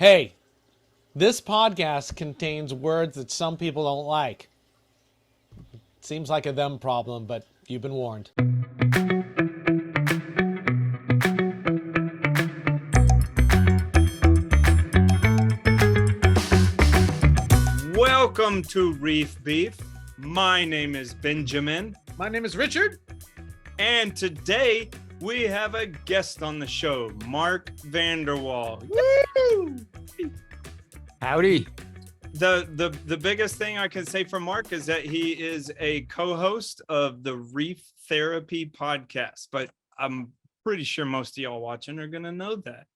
Hey, this podcast contains words that some people don't like. Seems like a them problem, but you've been warned. Welcome to Reef Beef. My name is Benjamin, My name is Richard. and today we have a guest on the show, Mark Vanderwall. Woo! Howdy. The biggest thing I can say for Mark is that he is a co-host of the Reef Therapy podcast, but I'm pretty sure most of y'all watching are gonna know that.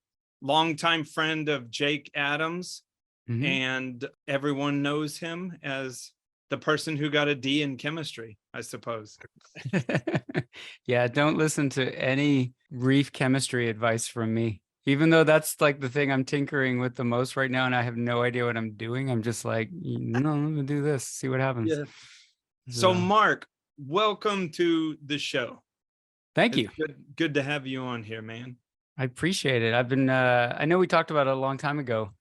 Longtime friend of Jake Adams, and everyone knows him as the person who got a D in chemistry, I suppose. Yeah, don't listen to any reef chemistry advice from me. Even though that's like the thing I'm tinkering with the most right now, and I have no idea what I'm doing. I'm just like, no, I'm gonna do this, see what happens. Yeah. So Mark, welcome to the show. Thank you. Good to have you on here, man. I appreciate it. I've been I know we talked about it a long time ago.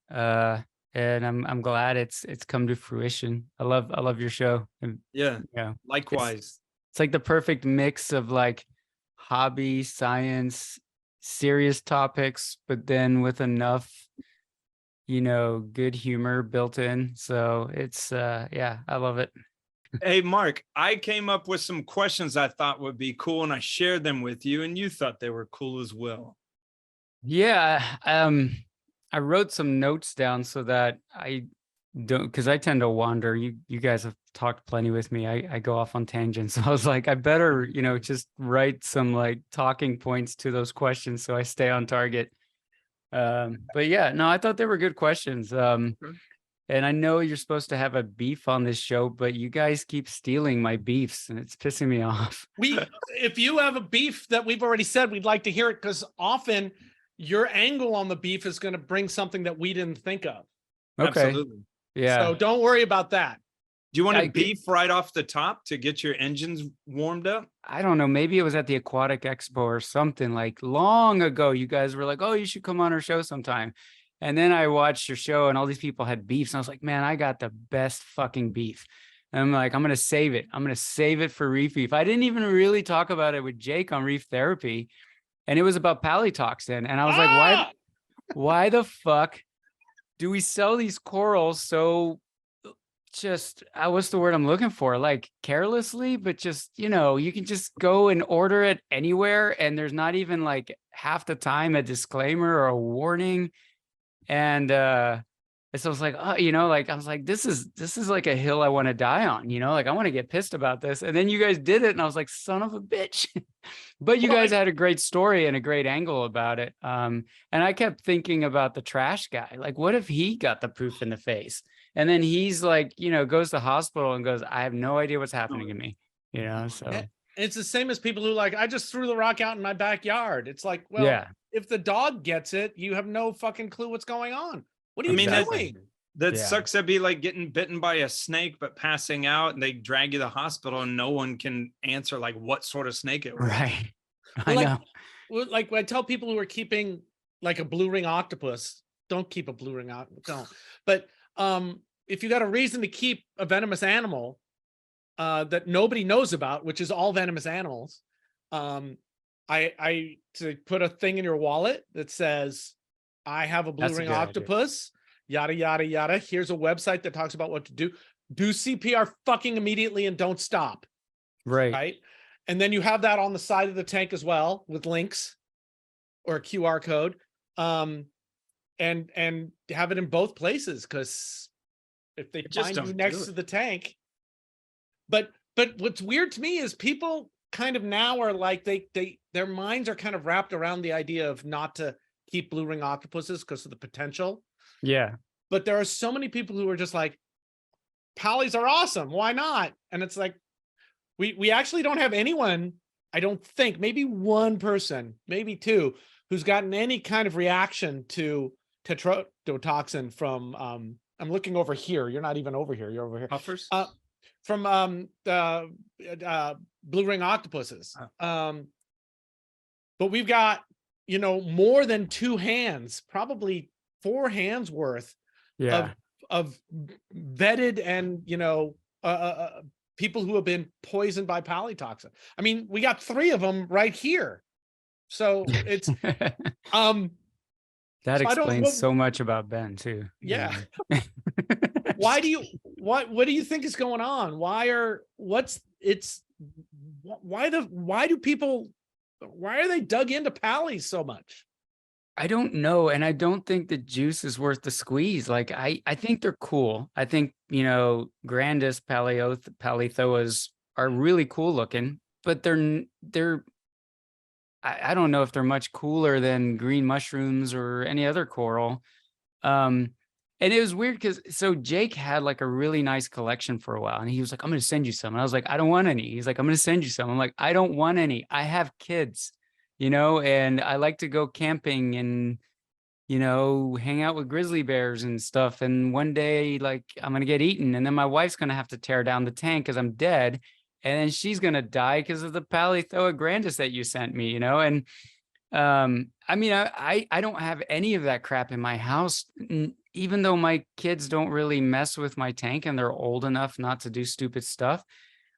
And I'm glad it's come to fruition. I love your show. And, Yeah, yeah. likewise. It's like the perfect mix of like hobby, science, serious topics, but then with enough, good humor built in. So it's yeah, I love it. Hey, Mark, I came up with some questions I thought would be cool, and I shared them with you, and you thought they were cool as well. Yeah, I wrote some notes down so that I don't, because I tend to wander. You guys have talked plenty with me. I go off on tangents. So I was like, I better, just write some like talking points to those questions so I stay on target. But yeah, no, I thought they were good questions. And I know you're supposed to have a beef on this show, but you guys keep stealing my beefs and it's pissing me off. If you have a beef that we've already said, we'd like to hear it, because often your angle on the beef is going to bring something that we didn't think of. Okay. Absolutely. Yeah. So don't worry about that. Do you want to I- beef right off the top to get your engines warmed up? I don't know. Maybe it was at the Aquatic Expo or something like long ago. You guys were like, oh, you should come on our show sometime. And then I watched your show and all these people had beefs. And I was like, man, I got the best fucking beef. And I'm like, I'm going to save it. I'm going to save it for Reef Beef. I didn't even really talk about it with Jake on Reef Therapy. And it was about palytoxin. And I was like, why the fuck do we sell these corals so just, what's the word I'm looking for? Like carelessly, but just, you can just go and order it anywhere. And there's not even like half the time a disclaimer or a warning. And so I was like, I was like, this is like a hill I want to die on, like I want to get pissed about this. And then you guys did it. And I was like, son of a bitch. But you guys had a great story and a great angle about it. And I kept thinking about the trash guy. Like, what if he got the poof in the face? And then he's like, goes to the hospital and goes, I have no idea what's happening to me, so. It's the same as people who like, I just threw the rock out in my backyard. It's like, well, Yeah. If the dog gets it, you have no fucking clue what's going on. What are you doing? That sucks to be like getting bitten by a snake, but passing out, and they drag you to the hospital and no one can answer like what sort of snake it was. Right. Well, I know. Like when I tell people who are keeping like a blue ring octopus, don't keep a blue ring octopus. Don't. But if you got a reason to keep a venomous animal that nobody knows about, which is all venomous animals, I to put a thing in your wallet that says, I have a blue ring octopus, yada, yada, yada. Here's a website that talks about what to do. Do CPR fucking immediately and don't stop. Right. And then you have that on the side of the tank as well with links or a QR code. And have it in both places, because if they find you next to the tank. But what's weird to me is people kind of now are like, their minds are kind of wrapped around the idea of not to keep blue ring octopuses because of the potential. Yeah. But there are so many people who are just like, polys are awesome, why not? And it's like, we actually don't have anyone, I don't think, maybe one person, maybe two, who's gotten any kind of reaction to tetrodotoxin from I'm looking over here, you're not even over here, you're over here. Puffers? From blue ring octopuses. But we've got, more than two hands, probably 4 hands worth Yeah. of vetted and, you know, people who have been poisoned by polytoxin. I mean, we got 3 of them right here. So it's That so I don't explains so much about Ben too. yeah. Yeah. Why do you what do you think is going on? Why are they dug into pallies so much? I don't know. And I don't think the juice is worth the squeeze. Like I think they're cool. I think, you know, Grandis Paleothoas are really cool looking, but I don't know if they're much cooler than green mushrooms or any other coral. And it was weird because so Jake had like a really nice collection for a while, and he was like, I'm going to send you some. And I was like, I don't want any. He's like, I'm going to send you some. I'm like, I don't want any. I have kids, you know, and I like to go camping and, you know, hang out with grizzly bears and stuff. And one day, like, I'm going to get eaten. And then my wife's going to have to tear down the tank because I'm dead. And then she's going to die because of the Paleothoa grandis that you sent me, you know? And I mean, I don't have any of that crap in my house, even though my kids don't really mess with my tank and they're old enough not to do stupid stuff.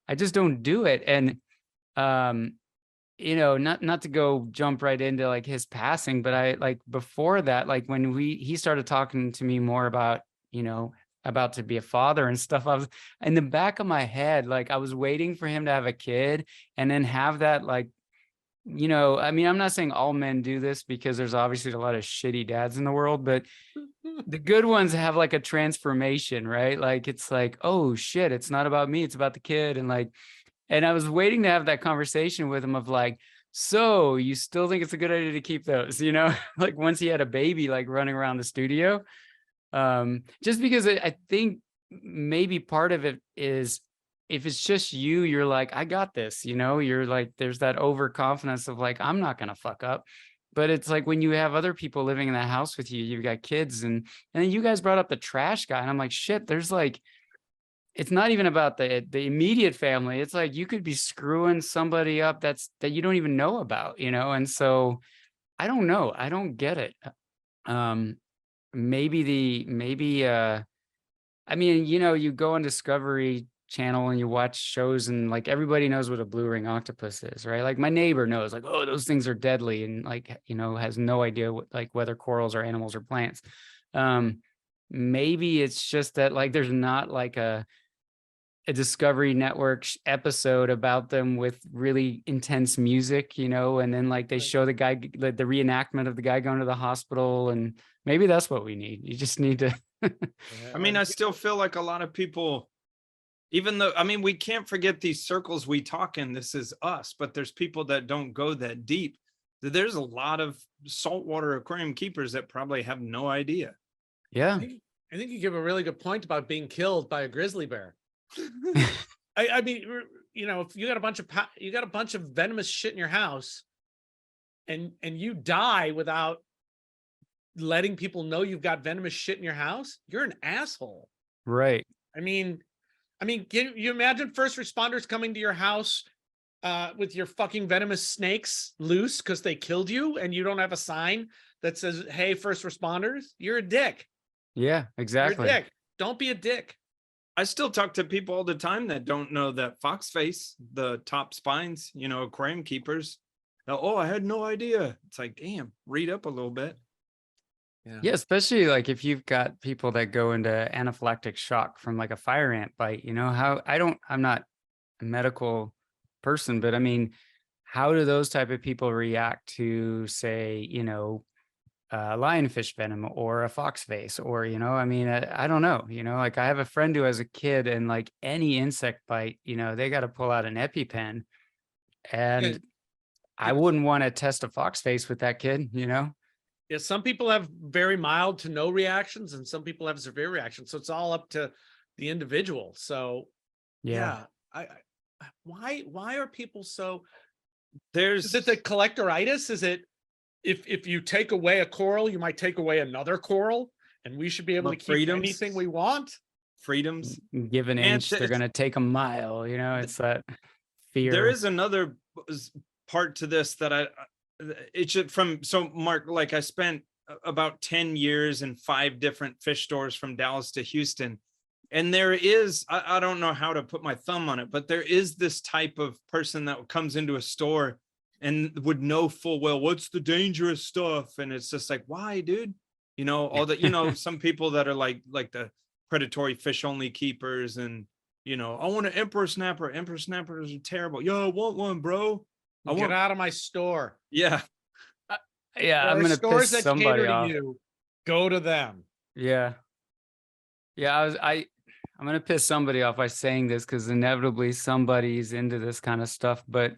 I just don't do it. And, you know, not to go jump right into like his passing, but I like before that, like when he started talking to me more about, you know, about to be a father and stuff, I was in the back of my head, like I was waiting for him to have a kid and then have that, like, you know, I mean, I'm not saying all men do this because there's obviously a lot of shitty dads in the world, but the good ones have like a transformation, right? Like, it's like, oh shit, it's not about me, it's about the kid. And like, and I was waiting to have that conversation with him of like, so you still think it's a good idea to keep those, you know, like once he had a baby, like running around the studio. Just because I think maybe part of it is if it's just you, you're like, I got this, you know, you're like, there's that overconfidence of like, I'm not going to fuck up. But it's like when you have other people living in the house with you, you've got kids and then you guys brought up the trash guy. And I'm like, shit, there's like, it's not even about the immediate family. It's like, you could be screwing somebody up that you don't even know about, you know? And so I don't know. I don't get it. I mean, you know, you go on Discovery Channel and you watch shows and like everybody knows what a blue ring octopus is, right? Like my neighbor knows like, oh, those things are deadly, and like, you know, has no idea what, like whether corals are animals or plants. Maybe it's just that like there's not like a Discovery Network episode about them with really intense music, you know, and then like they show the guy, like the reenactment of the guy going to the hospital, and maybe that's what we need. You just need to. I mean, I still feel like a lot of people, even though, I mean, we can't forget these circles we talk in. This is us, but there's people that don't go that deep. There's a lot of saltwater aquarium keepers that probably have no idea. Yeah. I think you give a really good point about being killed by a grizzly bear. I mean, you know, if you got a bunch of venomous shit in your house and you die without letting people know you've got venomous shit in your house, you're an asshole. Right. I mean, can you imagine first responders coming to your house with your fucking venomous snakes loose because they killed you and you don't have a sign that says, hey, first responders? You're a dick. Yeah, exactly. You're a dick. Don't be a dick. I still talk to people all the time that don't know that foxface, the top spines, you know, aquarium keepers. Oh, I had no idea. It's like, damn, read up a little bit. Yeah, especially like if you've got people that go into anaphylactic shock from like a fire ant bite, you know, I'm not a medical person, but I mean, how do those type of people react to, say, you know, lionfish venom or a foxface, or, you know, I mean, I don't know, you know, like I have a friend who has a kid and like any insect bite, you know, they got to pull out an EpiPen, and Yeah. I wouldn't want to test a foxface with that kid, you know? Yeah, some people have very mild to no reactions and some people have severe reactions. So it's all up to the individual. So yeah, why are people so, is it the collectoritis? Is it if you take away a coral, you might take away another coral, and we should be able to keep anything we want? Freedoms. Give an inch, they're going to take a mile, you know, it's that fear. There is another part to this that it should so Mark, like I spent about 10 years in 5 different fish stores from Dallas to Houston. And there is, I don't know how to put my thumb on it, but there is this type of person that comes into a store and would know full well what's the dangerous stuff. And it's just like, why, dude? You know, all the, you know, some people that are like the predatory fish only keepers, and, you know, I want an emperor snapper. Emperor snappers are terrible. Yo, I want one, bro. Get out of my store. Yeah. Yeah, I'm There are gonna stores piss that somebody cater to off. you. Go to them. Yeah. Yeah, I'm gonna piss somebody off by saying this because inevitably somebody's into this kind of stuff. But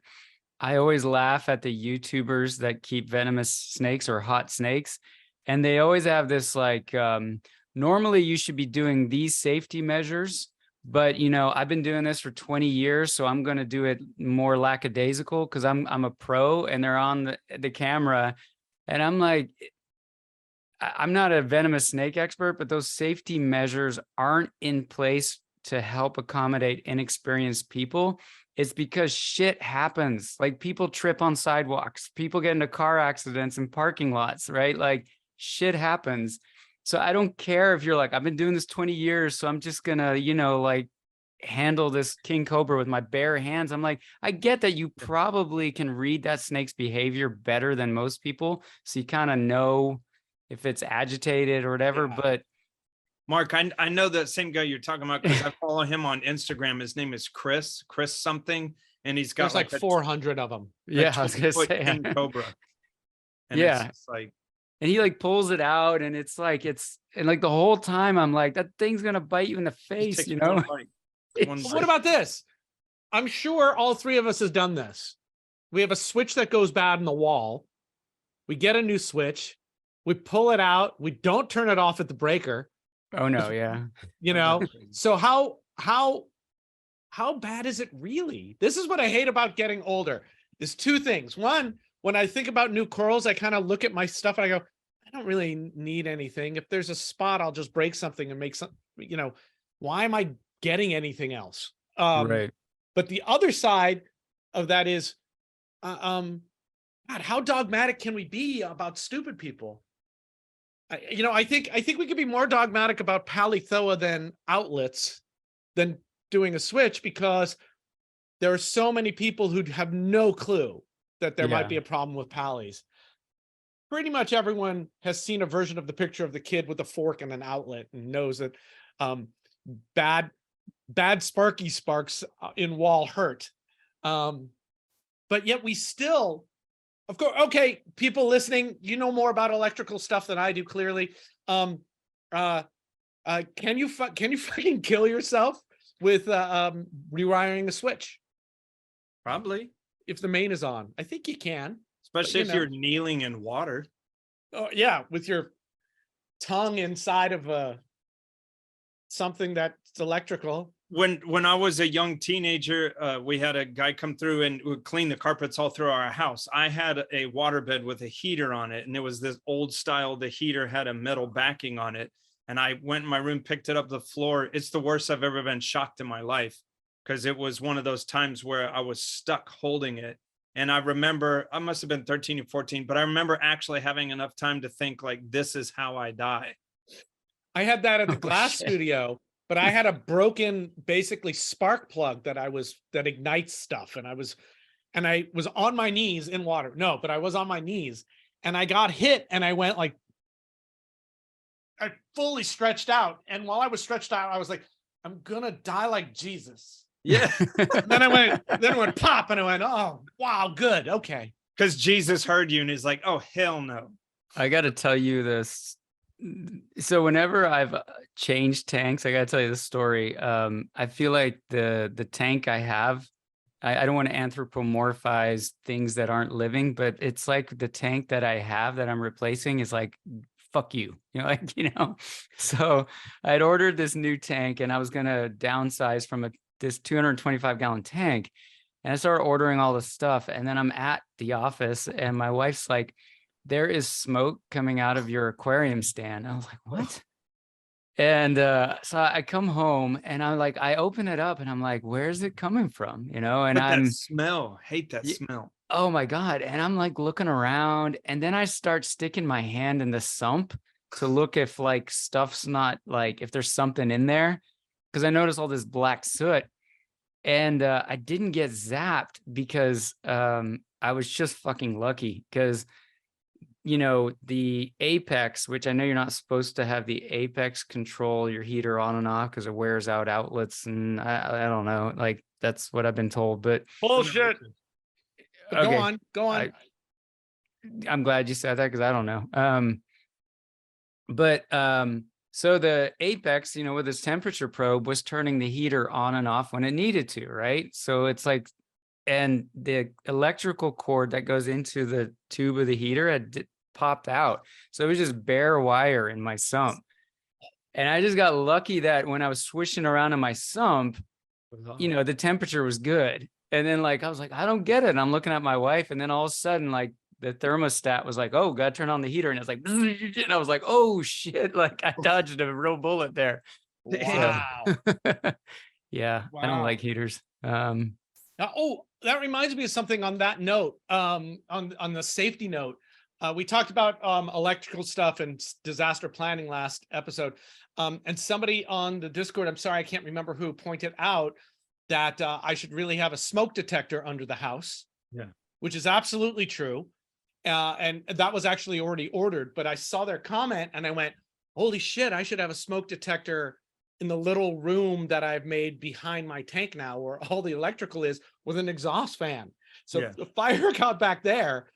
I always laugh at the YouTubers that keep venomous snakes or hot snakes. And they always have this like, normally you should be doing these safety measures, but you know, I've been doing this for 20 years, so I'm gonna do it more lackadaisical because I'm a pro, and they're on the camera. And I'm like, I'm not a venomous snake expert, but those safety measures aren't in place to help accommodate inexperienced people. It's because shit happens. Like people trip on sidewalks, people get into car accidents in parking lots, right? Like shit happens. So I don't care if you're like, I've been doing this 20 years, so I'm just gonna, you know, like handle this king cobra with my bare hands. I'm like, I get that you probably can read that snake's behavior better than most people. So you kind of know if it's agitated or whatever, but Mark, I know that same guy you're talking about because I follow him on Instagram. His name is Chris something, and he's got There's like 400 of them. yeah, I was gonna 20-foot say, king cobra. And yeah, it's like, and he like pulls it out, and it's like and like the whole time I'm like, that thing's gonna bite you in the face, take you know? one bite. One But bite. what about this? I'm sure all 3 of us has done this. We have a switch that goes bad in the wall. We get a new switch. We pull it out. We don't turn it off at the breaker. Oh no, yeah. You know, so how bad is it really? This is what I hate about getting older. There's 2 things. One, when I think about new corals, I kind of look at my stuff and I go, I don't really need anything. If there's a spot, I'll just break something and make some, you know, why am I getting anything else? Right. But the other side of that is, God, how dogmatic can we be about stupid people? I think we could be more dogmatic about polythoa than outlets than doing a switch, because there are so many people who have no clue that there might be a problem with pallies. Pretty much everyone has seen a version of the picture of the kid with a fork and an outlet and knows that bad sparky sparks in wall hurt. But yet we still, of course, okay, people listening, you know more about electrical stuff than I do, clearly. Can you fucking kill yourself with rewiring a switch? Probably. If the main is on. I think you can. Especially but, if you're kneeling in water. Oh yeah, with your tongue inside of something that's electrical. When I was a young teenager, we had a guy come through and would clean the carpets all through our house. I had a waterbed with a heater on it, and it was this old style. The heater had a metal backing on it, and I went in my room, picked it up the floor. It's the worst I've ever been shocked in my life, because it was one of those times where I was stuck holding it. And I remember, I must have been 13 or 14, but I remember actually having enough time to think like, this is how I die. I had that at the glass studio, but I had a broken, basically spark plug that ignites stuff. And I was on my knees in water. No, but I was on my knees and I got hit and I went like, I fully stretched out. And while I was stretched out, I was like, I'm gonna die like Jesus. Yeah. then it went pop and I went, oh, wow, good. Okay. Because Jesus heard you and he's like, oh, hell no. I got to tell you this. So whenever I've changed tanks, I got to tell you this story. I feel like the tank I have, I don't want to anthropomorphize things that aren't living, but it's like the tank that I have that I'm replacing is like, fuck you, So I'd ordered this new tank and I was going to downsize from this 225 gallon tank. And I started ordering all this stuff. And then I'm at the office and my wife's like, there is smoke coming out of your aquarium stand. I was like, what? And so I come home and I'm like, I open it up and I'm like, where's it coming from? And but that smell, hate that smell. oh my God. And I'm like looking around, and then I start sticking my hand in the sump to look if like stuff's not like, if there's something in there. Cause I noticed all this black soot, and I didn't get zapped because I was just fucking lucky. Cause you know, the apex, which I know you're not supposed to have the apex control your heater on and off because it wears out outlets, and I don't know, like that's what I've been told. But Bullshit. But okay, go on. I'm glad you said that because I don't know. So the apex, you know, with its temperature probe was turning the heater on and off when it needed to, right? So it's like, and the electrical cord that goes into the tube of the heater had popped out. So it was just bare wire in my sump. And I just got lucky that when I was swishing around in my sump, you know, the temperature was good. And then like, I was like, I don't get it. And I'm looking at my wife, and then all of a sudden, like the thermostat was like, oh, gotta turn on the heater. And it's like, and I was like, oh shit, like I dodged a real bullet there. Wow. Yeah, I don't like heaters. Oh, that reminds me of something on that note, on the safety note. We talked about electrical stuff and disaster planning last episode. And somebody on the Discord, I'm sorry, I can't remember who, pointed out that I should really have a smoke detector under the house. Yeah. Which is absolutely true. And that was actually already ordered, but I saw their comment and I went, holy shit, I should have a smoke detector in the little room that I've made behind my tank now, where all the electrical is, with an exhaust fan. So if the fire got back there,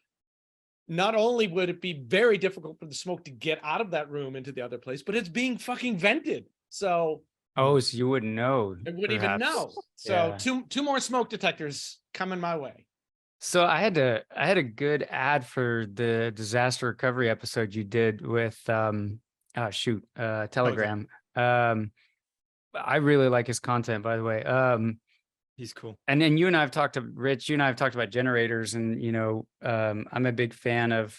not only would it be very difficult for the smoke to get out of that room into the other place, but it's being fucking vented. So so you wouldn't know. I wouldn't even know. So two more smoke detectors coming my way. So I had a good ad for the disaster recovery episode you did with Telegram. I really like his content, by the way. He's cool. And then you and I have talked to Rich, you and I have talked about generators, and you know, I'm a big fan of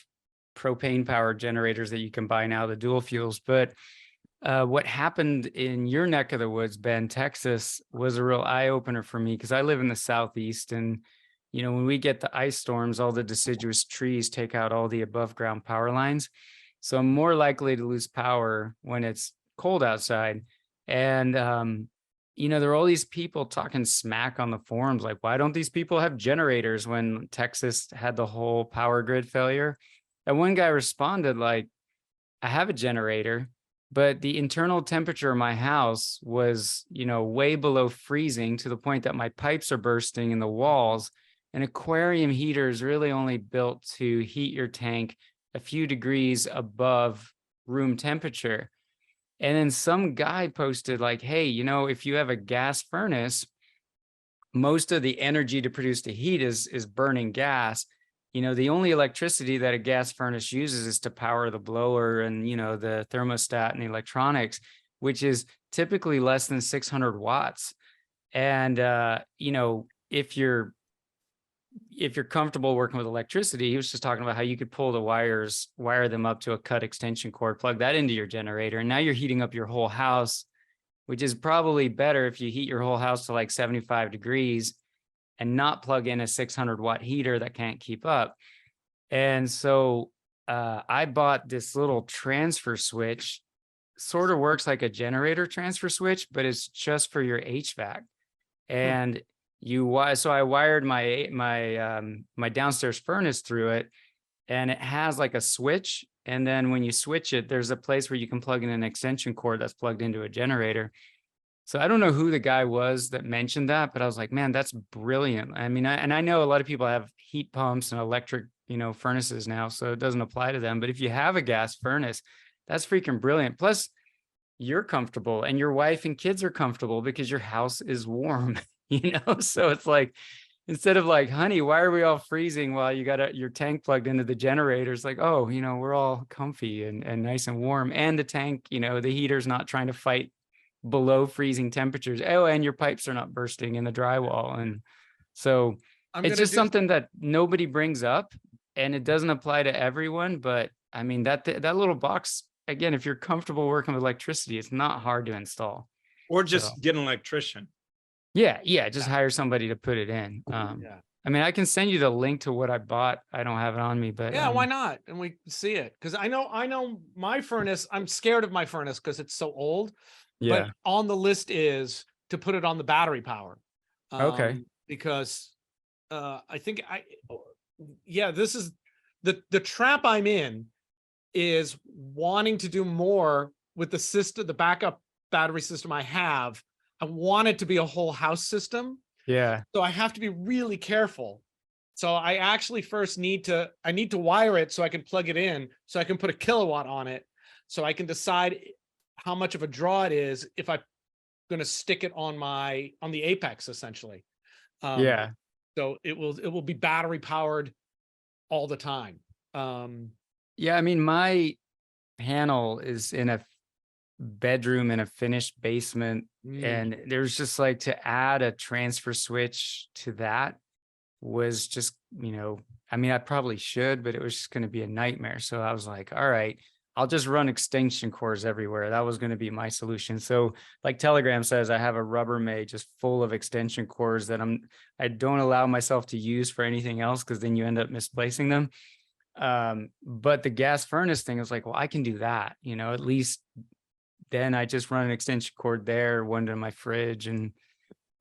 propane powered generators that you can buy now, the dual fuels. But what happened in your neck of the woods, Ben, Texas, was a real eye opener for me, because I live in the Southeast, and you know, when we get the ice storms, all the deciduous trees take out all the above ground power lines. So I'm more likely to lose power when it's cold outside. And, you know, there are all these people talking smack on the forums, like, why don't these people have generators when Texas had the whole power grid failure? And one guy responded like, I have a generator, but the internal temperature of my house was, you know, way below freezing, to the point that my pipes are bursting in the walls. An aquarium heater is really only built to heat your tank a few degrees above room temperature. And then some guy posted like, hey, you know, if you have a gas furnace, most of the energy to produce the heat is burning gas. You know, the only electricity that a gas furnace uses is to power the blower and, you know, the thermostat and the electronics, which is typically less than 600 watts. And, you know, if you're comfortable working with electricity, he was just talking about how you could pull the wires, wire them up to a cut extension cord, plug that into your generator. And now you're heating up your whole house, which is probably better if you heat your whole house to like 75 degrees and not plug in a 600 watt heater that can't keep up. And so I bought this little transfer switch, sort of works like a generator transfer switch, but it's just for your HVAC. And so I wired my downstairs furnace through it, and it has like a switch. And then when you switch it, there's a place where you can plug in an extension cord that's plugged into a generator. So I don't know who the guy was that mentioned that, but I was like, man, that's brilliant. I mean, I know a lot of people have heat pumps and electric, you know, furnaces now, so it doesn't apply to them. But if you have a gas furnace, that's freaking brilliant. Plus, you're comfortable and your wife and kids are comfortable because your house is warm. You know, so it's like, instead of like, honey, why are we all freezing while you got your tank plugged into the generator? It's like, oh, you know, we're all comfy and nice and warm. And the tank, you know, the heater's not trying to fight below freezing temperatures. Oh, and your pipes are not bursting in the drywall. And so it's just something that nobody brings up, and it doesn't apply to everyone. But I mean, that little box, again, if you're comfortable working with electricity, it's not hard to install. Or just get an electrician. Yeah, just hire somebody to put it in. I mean, I can send you the link to what I bought. I don't have it on me, but Yeah, why not? And we can see it. Cause I know my furnace, I'm scared of my furnace because it's so old, but Yeah. on the list is to put it on the battery power. Okay. Because I think this is the trap I'm in is wanting to do more with the system, the backup battery system I have. I want it to be a whole house system. Yeah. So I have to be really careful. So I actually first need to wire it so I can plug it in, so I can put a kilowatt on it, so I can decide how much of a draw it is if I'm going to stick it on the apex essentially. Yeah. So it will be battery powered all the time. Yeah. I mean, my panel is in a bedroom in a finished basement, and there's just like to add a transfer switch to that was just, I mean, I probably should, but it was just going to be a nightmare. So I was like, all right, I'll just run extension cords everywhere. That was going to be my solution. So like Telegram says, I have a Rubbermaid just full of extension cords that I don't allow myself to use for anything else, because then you end up misplacing them. But the gas furnace thing is like, well, I can do that, at least then I just run an extension cord there, one to my fridge and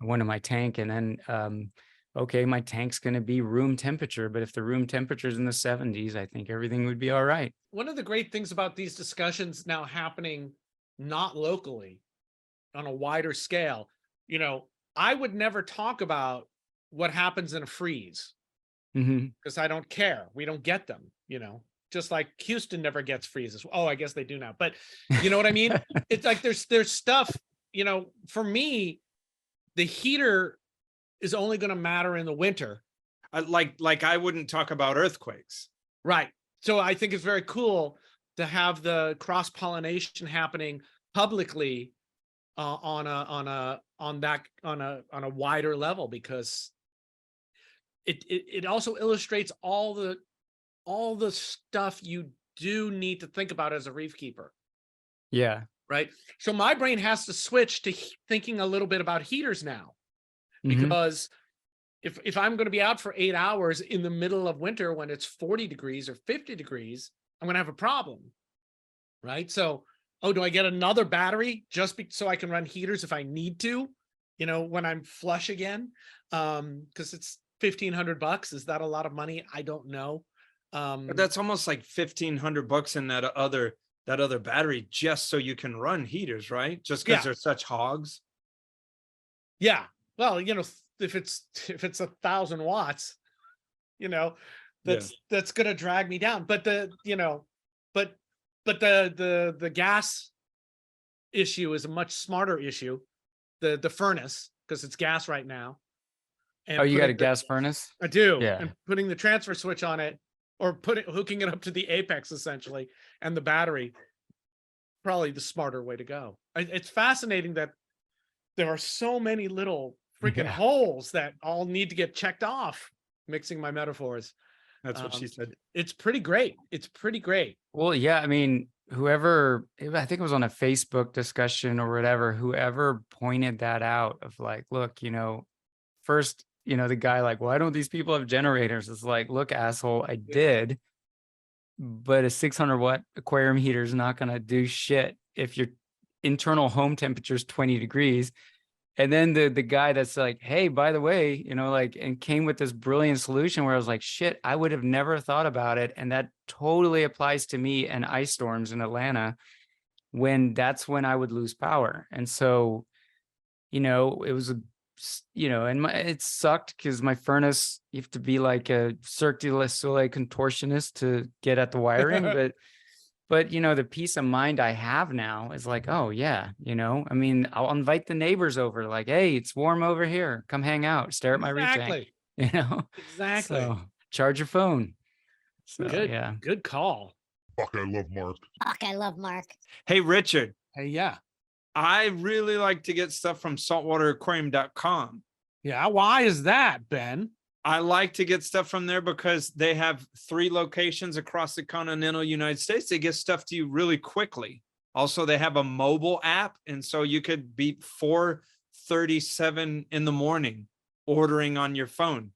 one to my tank. And then, okay, my tank's going to be room temperature, but if the room temperature is in the 70s, I think everything would be all right. One of the great things about these discussions now happening not locally, on a wider scale, I would never talk about what happens in a freeze because I don't care. We don't get them, just like Houston never gets freezes. Oh, I guess they do now, but you know what I mean? It's like there's stuff, for me, the heater is only going to matter in the winter. Like I wouldn't talk about earthquakes. Right. So I think it's very cool to have the cross-pollination happening publicly on a wider level, because it also illustrates all the stuff you do need to think about as a reef keeper. Yeah. Right. So my brain has to switch to thinking a little bit about heaters now, because if I'm going to be out for 8 hours in the middle of winter when it's 40 degrees or 50 degrees, I'm going to have a problem. Right. So, do I get another battery just so I can run heaters if I need to, when I'm flush again? Because it's $1,500. Is that a lot of money? I don't know. But that's almost like $1,500 in that other battery just so you can run heaters, right? Just because they're such hogs. Yeah. Well, if it's 1,000 watts, that's going to drag me down. But the gas issue is a much smarter issue. The furnace, because it's gas right now. And you got a gas furnace? I do. Yeah. And putting the transfer switch on it, or hooking it up to the apex essentially, and the battery, probably the smarter way to go. It's fascinating that there are so many little freaking holes that all need to get checked off. Mixing my metaphors. That's what she said. It's pretty great. It's pretty great. Well, yeah. I mean, I think it was on a Facebook discussion or whatever, whoever pointed that out of like, look, first, the guy like, why don't these people have generators? It's like, look, asshole, I did, but a 600 watt aquarium heater is not going to do shit if your internal home temperature is 20 degrees. And then the guy that's like, hey, by the way, and came with this brilliant solution where I was like, shit, I would have never thought about it. And that totally applies to me and ice storms in Atlanta, that's when I would lose power. And so, it was it sucked because my furnace, you have to be like a Cirque du Soleil contortionist to get at the wiring, but the peace of mind I have now is like, oh yeah, I mean, I'll invite the neighbors over, like, hey, it's warm over here, come hang out, stare at my reef tank, Exactly. So charge your phone. So Good. yeah, Good call. Fuck, I love Mark. Fuck, I love Mark. Hey, Richard, Hey, yeah. I really like to get stuff from saltwateraquarium.com. Yeah. Why is that, Ben? I like to get stuff from there because they have 3 locations across the continental United States. They get stuff to you really quickly. Also, they have a mobile app, and so you could be 4:37 in the morning ordering on your phone.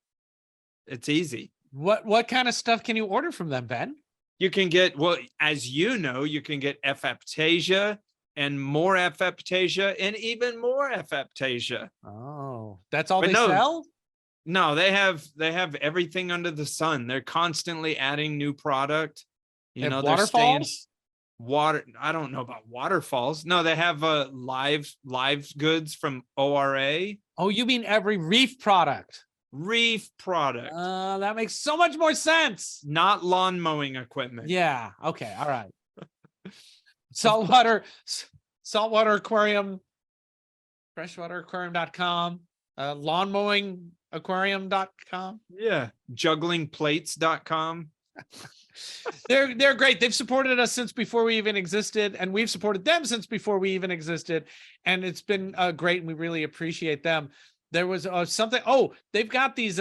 It's easy. What kind of stuff can you order from them, Ben? You can get, well, as you know, you can get F-Aptasia and more F-Aptasia and even more F-Aptasia. Oh, that's all But they no, sell? No, they have everything under the sun. They're constantly adding new product. You know, they're staying Waterfalls? water. I don't know about waterfalls. No, they have live goods from ORA. Oh, you mean every Reef product? Reef product, That makes so much more sense. not lawn mowing equipment. Yeah. Okay. All right. Saltwater aquarium, freshwateraquarium.com, lawn mowing aquarium.com. Yeah. Jugglingplates.com. They're great. They've supported us since before we even existed, and we've supported them since before we even existed. And it's been great, and we really appreciate them. There was something. Oh, they've got these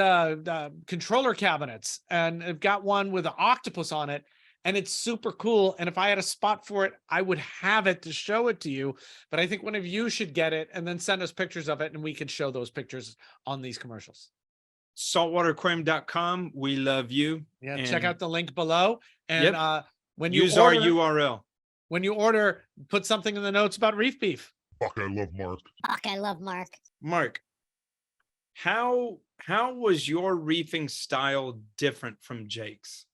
controller cabinets, and they've got one with an octopus on it, and it's super cool. And if I had a spot for it, I would have it to show it to you. But I think one of you should get it and then send us pictures of it, and we can show those pictures on these commercials. Saltwateraquarium.com. We love you. Yeah, And check out the link below. And when you use order, our URL. when you order, put something in the notes about reef beef. Fuck, I love Mark. Fuck, I love Mark. Mark, how was your reefing style different from Jake's?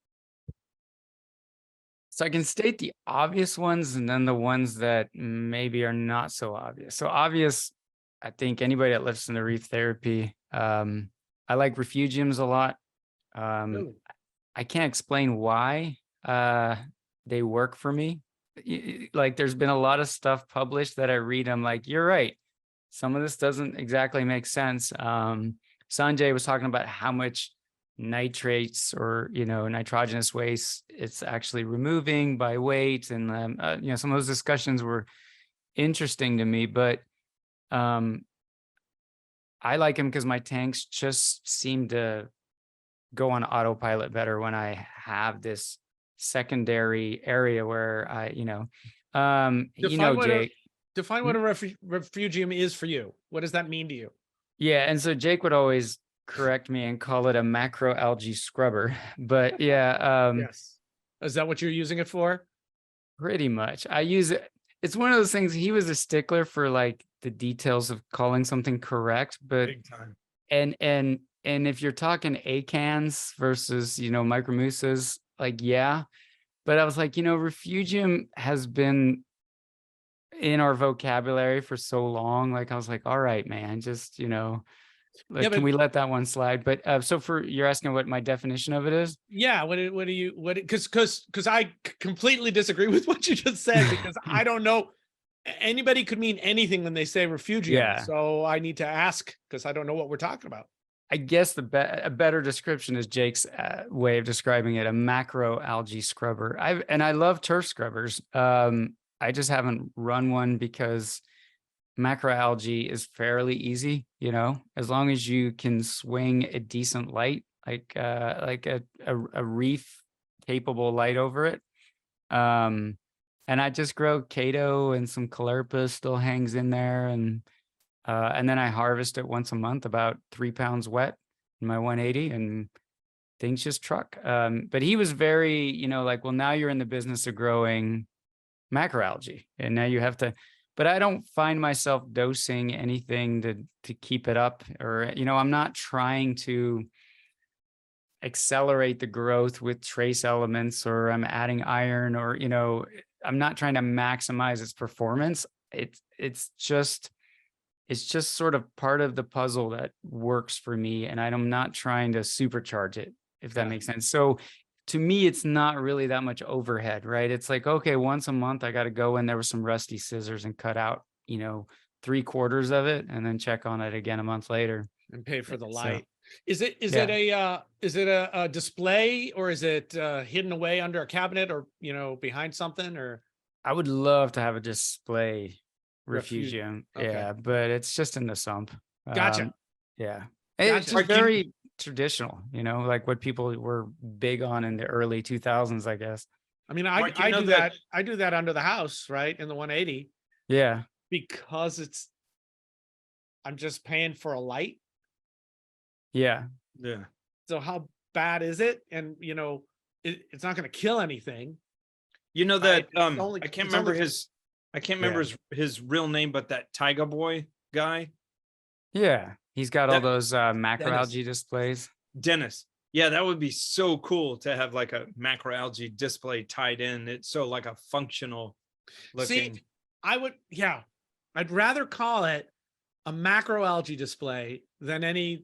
So I can state the obvious ones and then the ones that maybe are not so obvious. So obvious, I think anybody that listens to reef therapy, I like refugiums a lot. Really? I can't explain why they work for me. Like there's been a lot of stuff published that I read. I'm like, you're right. Some of this doesn't exactly make sense. Sanjay was talking about how much nitrates or, nitrogenous waste it's actually removing by weight. And, some of those discussions were interesting to me, but I like them because my tanks just seem to go on autopilot better when I have this secondary area where Jake. Define what a refugium is for you. What does that mean to you? Yeah, and so Jake would always correct me and call it a macroalgae scrubber, but Yes. Is that what you're using it for? pretty much. I use it. It's one of those things. He was a stickler for like the details of calling something correct, but Big time. and if you're talking acans versus micromusas, like yeah, but I was like, refugium has been in our vocabulary for so long. Like I was like, all right, man, just can we let that one slide? But so you're asking what my definition of it is? Yeah. Because I completely disagree with what you just said, because I don't know. Anybody could mean anything when they say refugium. Yeah. So I need to ask because I don't know what we're talking about. I guess a better description is Jake's way of describing it, a macroalgae scrubber. I love turf scrubbers. I just haven't run one because macroalgae is fairly easy, as long as you can swing a decent light, like a reef capable light over it. And I just grow Cato and some Caulerpa still hangs in there. And then I harvest it once a month, about 3 pounds wet in my 180, and things just truck. But he was very, well, now you're in the business of growing macroalgae and now you have to, but I don't find myself dosing anything to keep it up, or, I'm not trying to accelerate the growth with trace elements, or I'm adding iron, or, I'm not trying to maximize its performance. It's just sort of part of the puzzle that works for me. And I'm not trying to supercharge it, if that makes sense. So to me, it's not really that much overhead, right? It's like, okay, once a month, I got to go in there with some rusty scissors and cut out, 3/4 of it, and then check on it again a month later. And pay for the So, light. Is it a display, or is it hidden away under a cabinet, or behind something? Or I would love to have a display Refugium. refugium. Okay. Yeah, but it's just in the sump. Gotcha. Yeah. Gotcha. It's just very traditional, like what people were big on in the early 2000s, I guess. I mean, Mark, you I know do that- that. I do that under the house, right? In the 180, Yeah. because I'm just paying for a light. Yeah. Yeah. So how bad is it? And it's not going to kill anything. You know that Only, I can't it's remember only, his real name, but that Tiger Boy guy, Yeah, he's got all that those macroalgae displays. Dennis. Yeah, that would be so cool to have like a macroalgae display tied in. It's so like a functional looking. See, I'd rather call it a macroalgae display than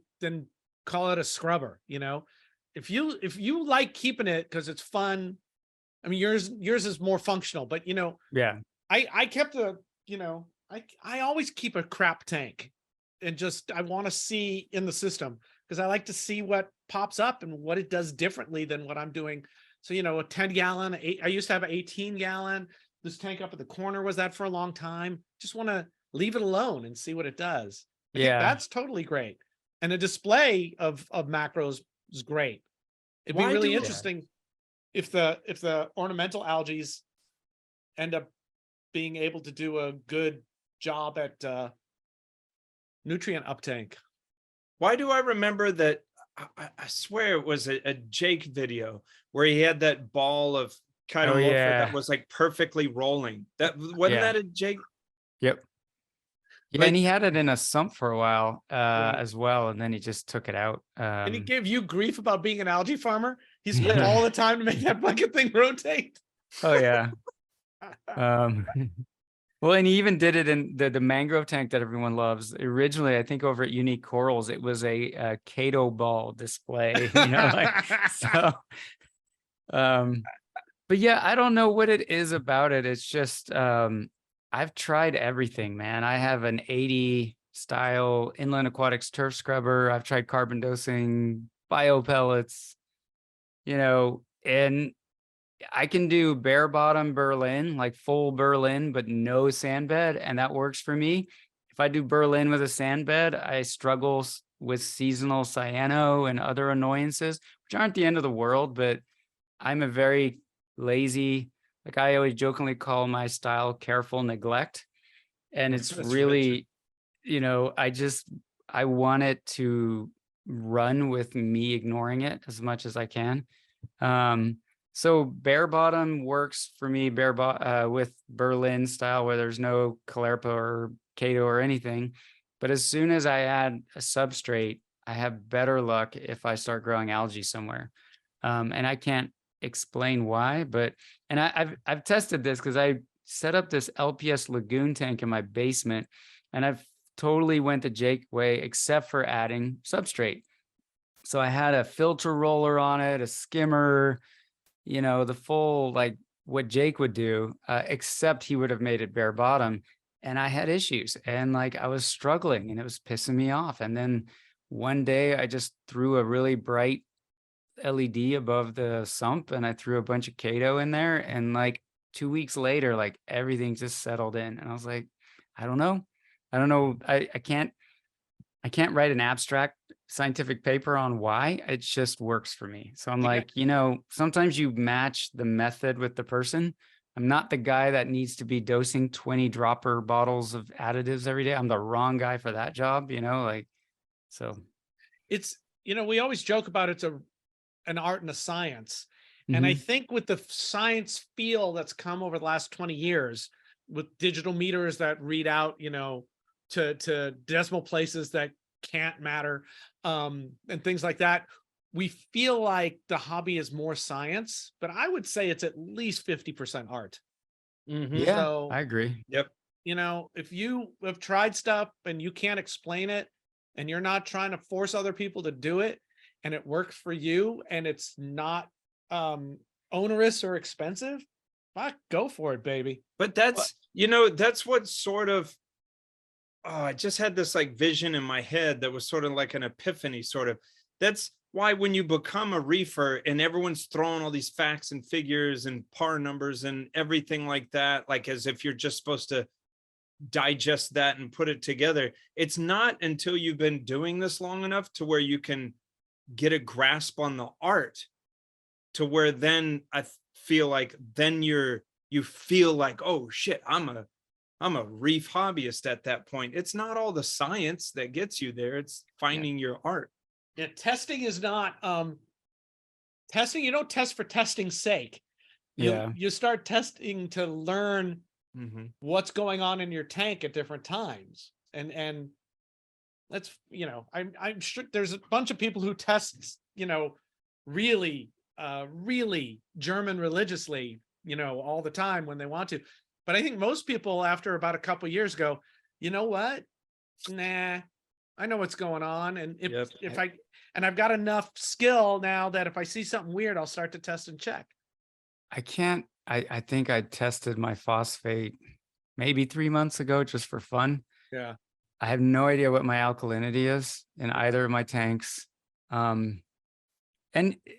call it a scrubber. If you like keeping it because it's fun, I mean yours is more functional, but Yeah. I kept I always keep a crap tank, and just I want to see in the system, because I like to see what pops up and what it does differently than what I'm doing. So a 10-gallon, I used to have an 18-gallon. This tank up at the corner was that for a long time. Just want to leave it alone and see what it does. I think that's totally great. And a display of macros is great. It'd be really interesting if the ornamental algae end up being able to do a good job at nutrient uptake. Why do I remember that? I swear it was a Jake video where he had that ball of chitomorpha that was like perfectly rolling. That wasn't that a Jake? Yep. Yeah, But, and he had it in a sump for a while as well, and then he just took it out. And he gave you grief about being an algae farmer. He spent all the time to make that fucking thing rotate. Oh yeah. Well, and he even did it in the mangrove tank that everyone loves. Originally, I think over at Unique Corals, it was a Kato ball display. But yeah, I don't know what it is about it. It's just I've tried everything, man. I have an 80 style inland aquatics turf scrubber. I've tried carbon dosing, bio pellets, and I can do bare bottom Berlin, like full Berlin, but no sand bed, and that works for me. If I do Berlin with a sand bed, I struggle with seasonal cyano and other annoyances, which aren't the end of the world, but I'm a very lazy, like I always jokingly call my style careful neglect. And it's really, I want it to run with me ignoring it as much as I can. So bare bottom works for me, with Berlin style, where there's no Caulerpa or Kato or anything. But as soon as I add a substrate, I have better luck if I start growing algae somewhere. And I can't explain why, but I've tested this because I set up this LPS lagoon tank in my basement, and I've totally went the Jake way, except for adding substrate. So I had a filter roller on it, a skimmer, the full, like what Jake would do, except he would have made it bare bottom. And I had issues, and like I was struggling, and it was pissing me off. And then one day I just threw a really bright LED above the sump, and I threw a bunch of Kato in there, and like 2 weeks later, like everything just settled in. And I was like, I don't know. I can't write an abstract scientific paper on why. It just works for me. So I'm like, sometimes you match the method with the person. I'm not the guy that needs to be dosing 20 dropper bottles of additives every day. I'm the wrong guy for that job, so it's, we always joke about it's an art and a science. And I think with the science feel that's come over the last 20 years with digital meters that read out, to decimal places that can't matter, and things like that, we feel like the hobby is more science, but I would say it's at least 50% art. Yeah, so I agree. Yep. If you have tried stuff and you can't explain it, and you're not trying to force other people to do it, and it works for you, and it's not onerous or expensive, go for it, baby. But that's what sort of, I just had this like vision in my head that was sort of like an epiphany sort of. That's why when you become a reefer and everyone's throwing all these facts and figures and par numbers and everything like that, like as if you're just supposed to digest that and put it together. It's not until you've been doing this long enough to where you can get a grasp on the art, to where then I feel like then you feel like, oh shit, I'm a reef hobbyist at that point. It's not all the science that gets you there. It's finding your art. Yeah, testing is not testing. You don't test for testing's sake. You start testing to learn what's going on in your tank at different times. And that's, you know, I'm sure there's a bunch of people who test, you know, really German religiously, you know, all the time when they want to. But I think most people after about a couple of years go, you know what? Nah, I know what's going on. And if I've got enough skill now that if I see something weird, I'll start to test and check. I think I tested my phosphate maybe 3 months ago just for fun. Yeah. I have no idea what my alkalinity is in either of my tanks. And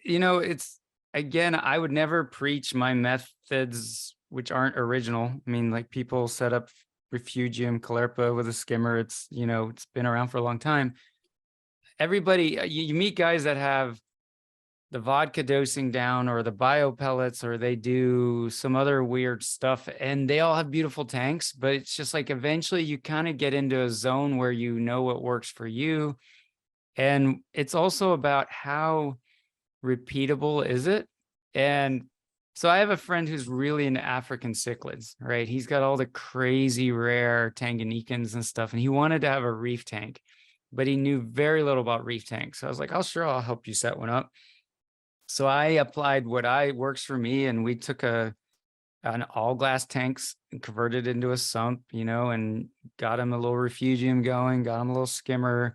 you know, it's, again, I would never preach my methods, which aren't original. I mean, like people set up Refugium Calerpa with a skimmer. It's, you know, it's been around for a long time. Everybody, you meet guys that have the vodka dosing down or the bio pellets, or they do some other weird stuff, and they all have beautiful tanks, but it's just like eventually you kind of get into a zone where you know what works for you. And it's also about how repeatable is it. And so I have a friend who's really into African cichlids, right? He's got all the crazy rare Tanganyikans and stuff, and he wanted to have a reef tank, but he knew very little about reef tanks. So I was like, oh, sure, I'll help you set one up. So I applied what works for me, and we took an all glass tanks and converted it into a sump, you know, and got him a little refugium going, got him a little skimmer,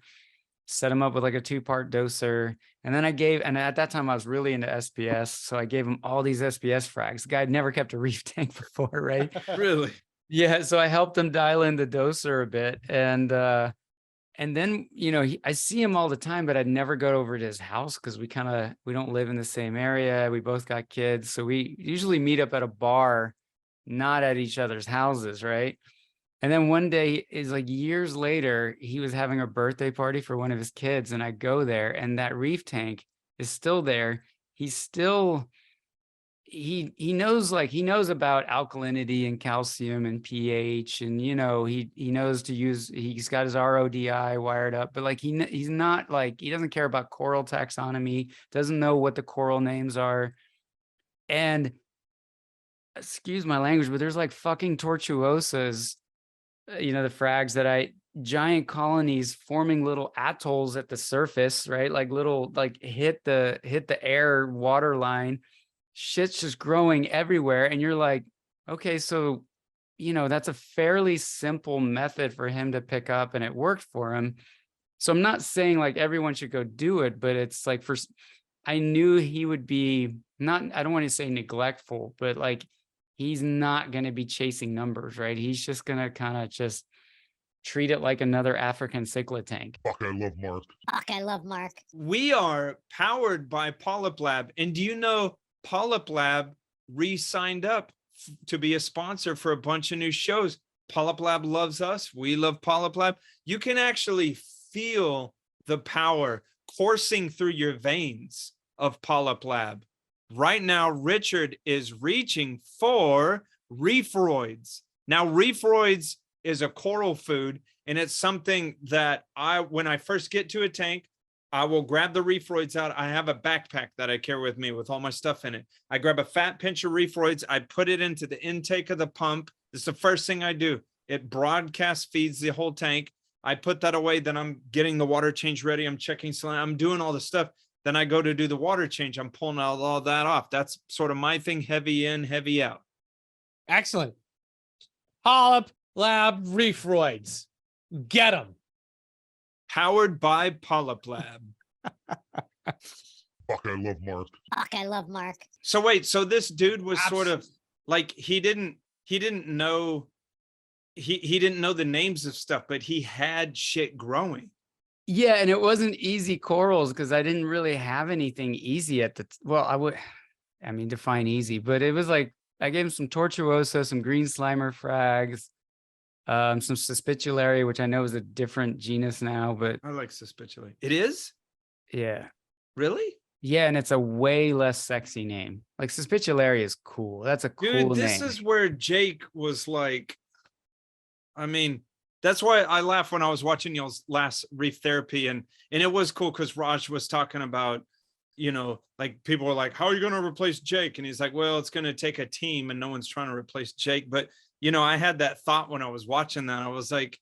set him up with like a 2-part doser. And then and at that time I was really into SPS. So I gave him all these SPS frags. The guy had never kept a reef tank before, right? Really? Yeah. So I helped him dial in the doser a bit. And then, you know, I see him all the time, but I'd never go over to his house because we don't live in the same area. We both got kids. So we usually meet up at a bar, not at each other's houses, right? And then one day, is like years later, he was having a birthday party for one of his kids, and I go there, and that reef tank is still there. He's still, he knows about alkalinity and calcium and pH, and you know, he knows to use, he's got his RODI wired up, but like he's not like, he doesn't care about coral taxonomy, doesn't know what the coral names are. And excuse my language, but there's like fucking tortuosas, you know, the frags that giant colonies forming little atolls at the surface, right? Like little, like hit the air water line, shit's just growing everywhere. And you're like, okay, so, you know, that's a fairly simple method for him to pick up, and it worked for him. So I'm not saying like everyone should go do it, but it's like I knew he would be I don't want to say neglectful, but like, he's not going to be chasing numbers, right? He's just going to kind of just treat it like another African cichlid tank. Fuck, I love Mark. Fuck, I love Mark. We are powered by PolypLab. And do you know PolypLab re-signed up to be a sponsor for a bunch of new shows? PolypLab loves us. We love PolypLab. You can actually feel the power coursing through your veins of PolypLab. Right now, Richard is reaching for Reefroids. Now, Reefroids is a coral food, and it's something that when I first get to a tank, I will grab the Reefroids out. I have a backpack that I carry with me with all my stuff in it. I grab a fat pinch of Reefroids. I put it into the intake of the pump. This is the first thing I do. It broadcast feeds the whole tank. I put that away. Then I'm getting the water change ready. I'm checking saline. I'm doing all the stuff. Then I go to do the water change. I'm pulling all that off. That's sort of my thing, heavy in, heavy out. Excellent. PolypLab Reefroids. Get them. Powered by PolypLab. Fuck, I love Mark. Fuck, I love Mark. So wait, so this dude was sort of like, he didn't know the names of stuff, but he had shit growing. Yeah, and it wasn't easy corals because I didn't really have anything easy at define easy, but it was like, I gave him some tortuosa, some green slimer frags, some Suspicularia, which I know is a different genus now, but I like Suspicularia. It is? Yeah. Really? Yeah, and it's a way less sexy name. Like Suspicularia is cool. That's a cool Dude, this name. is where Jake was like, I mean, That's why I laughed when I was watching y'all's last Reef Therapy, and it was cool because Raj was talking about, you know, like people were like, how are you going to replace Jake? And he's like, well, it's going to take a team and no one's trying to replace Jake. But, you know, I had that thought when I was watching that. I was like,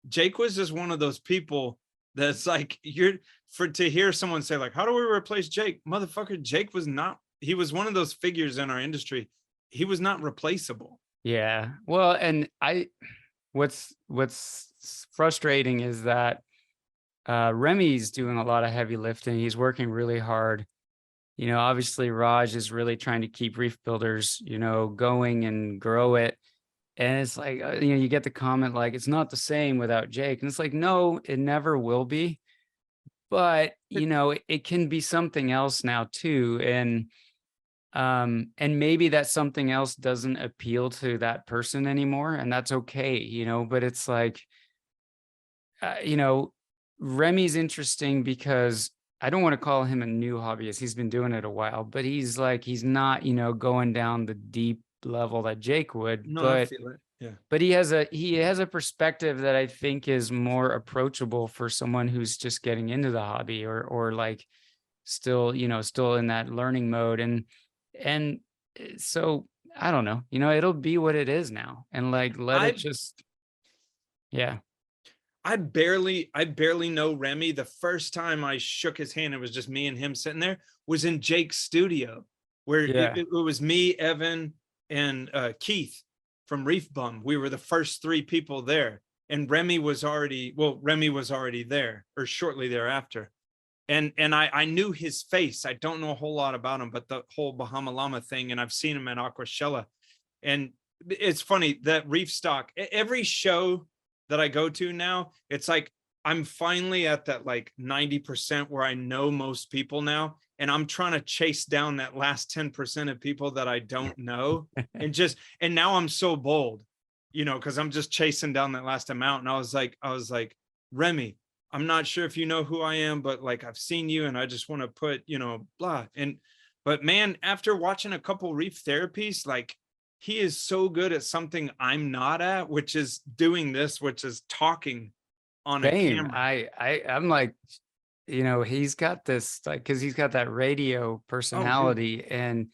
Jake was just one of those people that's like, to hear someone say like, how do we replace Jake? Motherfucker, Jake was not, he was one of those figures in our industry. He was not replaceable. Yeah. Well, and what's frustrating is that Remy's doing a lot of heavy lifting. He's working really hard. You know, obviously Raj is really trying to keep Reef Builders, you know, going and grow it. And it's like, you know, you get the comment like, it's not the same without Jake. And it's like, no, it never will be. But, you know, it can be something else now too. And maybe that something else doesn't appeal to that person anymore. And that's okay, you know, but it's like, you know, Remy's interesting because I don't want to call him a new hobbyist. He's been doing it a while, but he's not, you know, going down the deep level that Jake would. No, but I feel it. Yeah. But he has a perspective that I think is more approachable for someone who's just getting into the hobby or like still, you know, still in that learning mode. And so I don't know, you know, it'll be what it is now. And like it just, yeah. I barely know Remy. The first time I shook his hand, it was just me and him sitting there, was in Jake's studio, where it was me, Evan, and Keith from Reef Bum. We were the first 3 people there, and Remy was already there, or shortly thereafter. And I knew his face. I don't know a whole lot about him, but the whole Bahama Llama thing, and I've seen him at Aquashella. And it's funny that Reef Stock, every show that I go to now, it's like I'm finally at that like 90% where I know most people now, and I'm trying to chase down that last 10% of people that I don't know. and now I'm so bold, you know, because I'm just chasing down that last amount. And I was like, Remy, I'm not sure if you know who I am, but like I've seen you and I just want to put, you know, blah. But man, after watching a couple Reef therapies, like he is so good at something I'm not at, which is doing this, which is talking on a camera. I'm like, you know, he's got this, like, because he's got that radio personality. And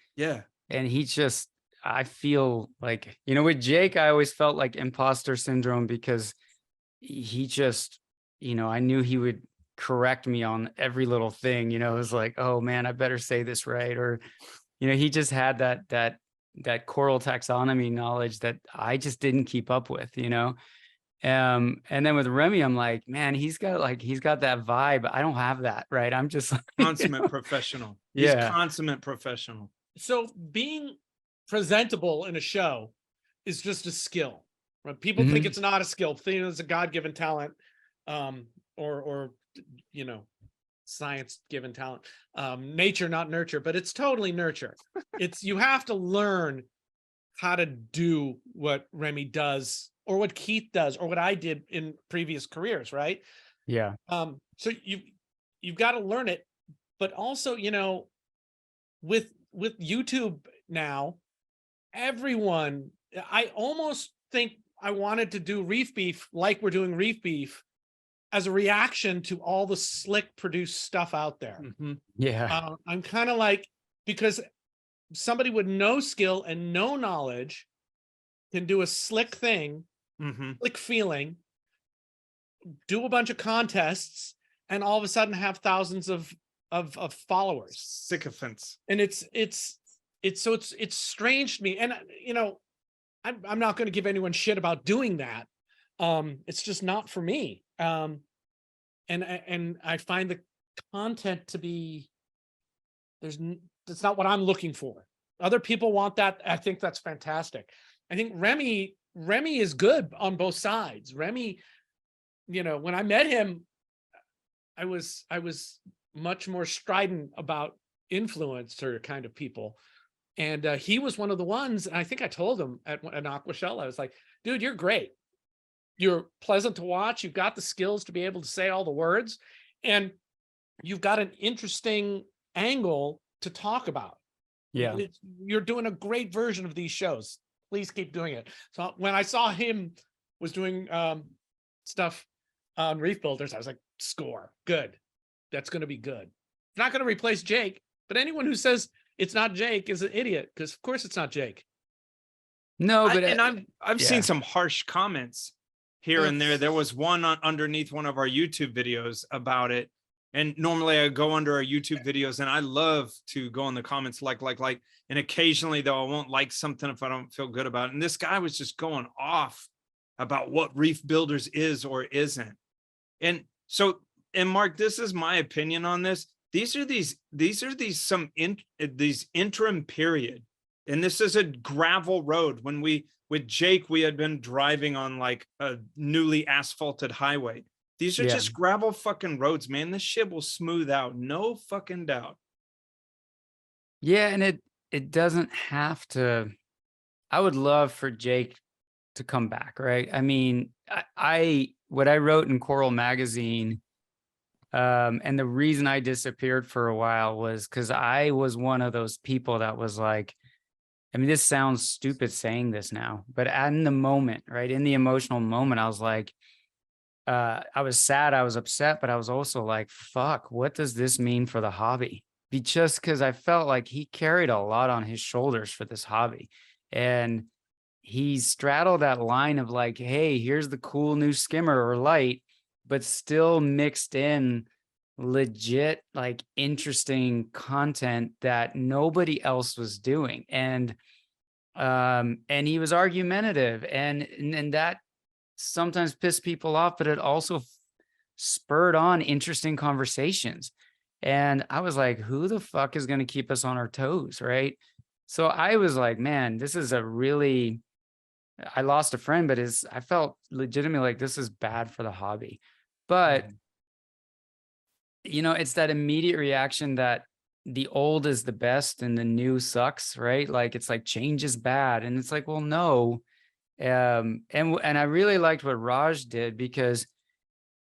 he just, I feel like, you know, with Jake, I always felt like imposter syndrome because he just, you know, I knew he would correct me on every little thing. You know, it was like, oh man, I better say this right. Or, you know, he just had that coral taxonomy knowledge that I just didn't keep up with, you know? And then with Remy, I'm like, man, he's got that vibe. I don't have that, right? I'm just like, consummate professional. He's consummate professional. So being presentable in a show is just a skill, right? People think it's not a skill, think it's a God-given talent, or you know, science-given talent, nature, not nurture, but it's totally nurture. You have to learn how to do what Remy does, or what Keith does, or what I did in previous careers, right? Yeah. So you've got to learn it, but also, you know, with YouTube now, everyone, I almost think I wanted to do Reef Beef like we're doing Reef Beef as a reaction to all the slick produced stuff out there. Yeah. I'm kind of like, because somebody with no skill and no knowledge can do a slick thing, slick feeling, do a bunch of contests, and all of a sudden have thousands of followers. Sycophants. And it's strange to me. And you know, I'm not going to give anyone shit about doing that. It's just not for me. And I find the content to be, it's not what I'm looking for. Other people want that. I think that's fantastic. I think Remy is good on both sides. Remy, you know, when I met him, I was much more strident about influencer kind of people. And he was one of the ones, and I think I told him at Aquashella, I was like, dude, you're great. You're pleasant to watch. You've got the skills to be able to say all the words, and you've got an interesting angle to talk about. Yeah. You're doing a great version of these shows. Please keep doing it. So when I saw him was doing stuff on Reef Builders, I was like, score, good. That's going to be good. It's not going to replace Jake, but anyone who says it's not Jake is an idiot, because of course it's not Jake. No, but I've yeah. seen some harsh comments here and there. There was one underneath one of our YouTube videos about it. And normally I go under our YouTube videos and I love to go in the comments like, and occasionally though I won't like something if I don't feel good about it. And this guy was just going off about what Reef Builders is or isn't. And so, and Mark, this is my opinion on this. These are these interim period. And this is a gravel road. When with Jake, we had been driving on like a newly asphalted highway. These are just gravel fucking roads, man. This shit will smooth out. No fucking doubt. Yeah. And it doesn't have to. I would love for Jake to come back, right? I mean, what I wrote in Coral Magazine, and the reason I disappeared for a while was because I was one of those people that was like, I mean, this sounds stupid saying this now, but in the moment, right? In the emotional moment, I was like, I was sad, I was upset, but I was also like, fuck, what does this mean for the hobby? Just because I felt like he carried a lot on his shoulders for this hobby. And he straddled that line of like, hey, here's the cool new skimmer or light, but still mixed in legit, like interesting content that nobody else was doing. And he was argumentative and that sometimes pissed people off, but it also spurred on interesting conversations. And I was like, who the fuck is going to keep us on our toes, right? So I was like, man, this is I lost a friend, but I felt legitimately like this is bad for the hobby. But, it's that immediate reaction that the old is the best and the new sucks, right? Like, it's like change is bad. And it's like, well, no. And I really liked what Raj did because,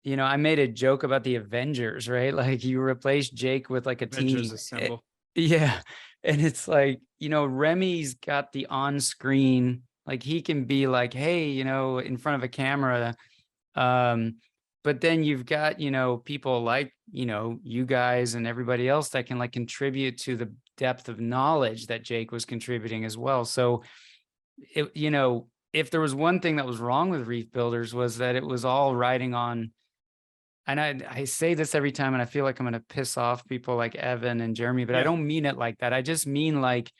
I made a joke about the Avengers, right? Like you replace Jake with like a Avengers team. assemble. Yeah. And it's like, Remy's got the on-screen, like he can be like, hey, in front of a camera. But then you've got, people like, you guys and everybody else that can like contribute to the depth of knowledge that Jake was contributing as well. So, if there was one thing that was wrong with Reef Builders was that it was all riding on, and I say this every time and I feel like I'm going to piss off people like Evan and Jeremy, but I don't mean it like that. I just mean like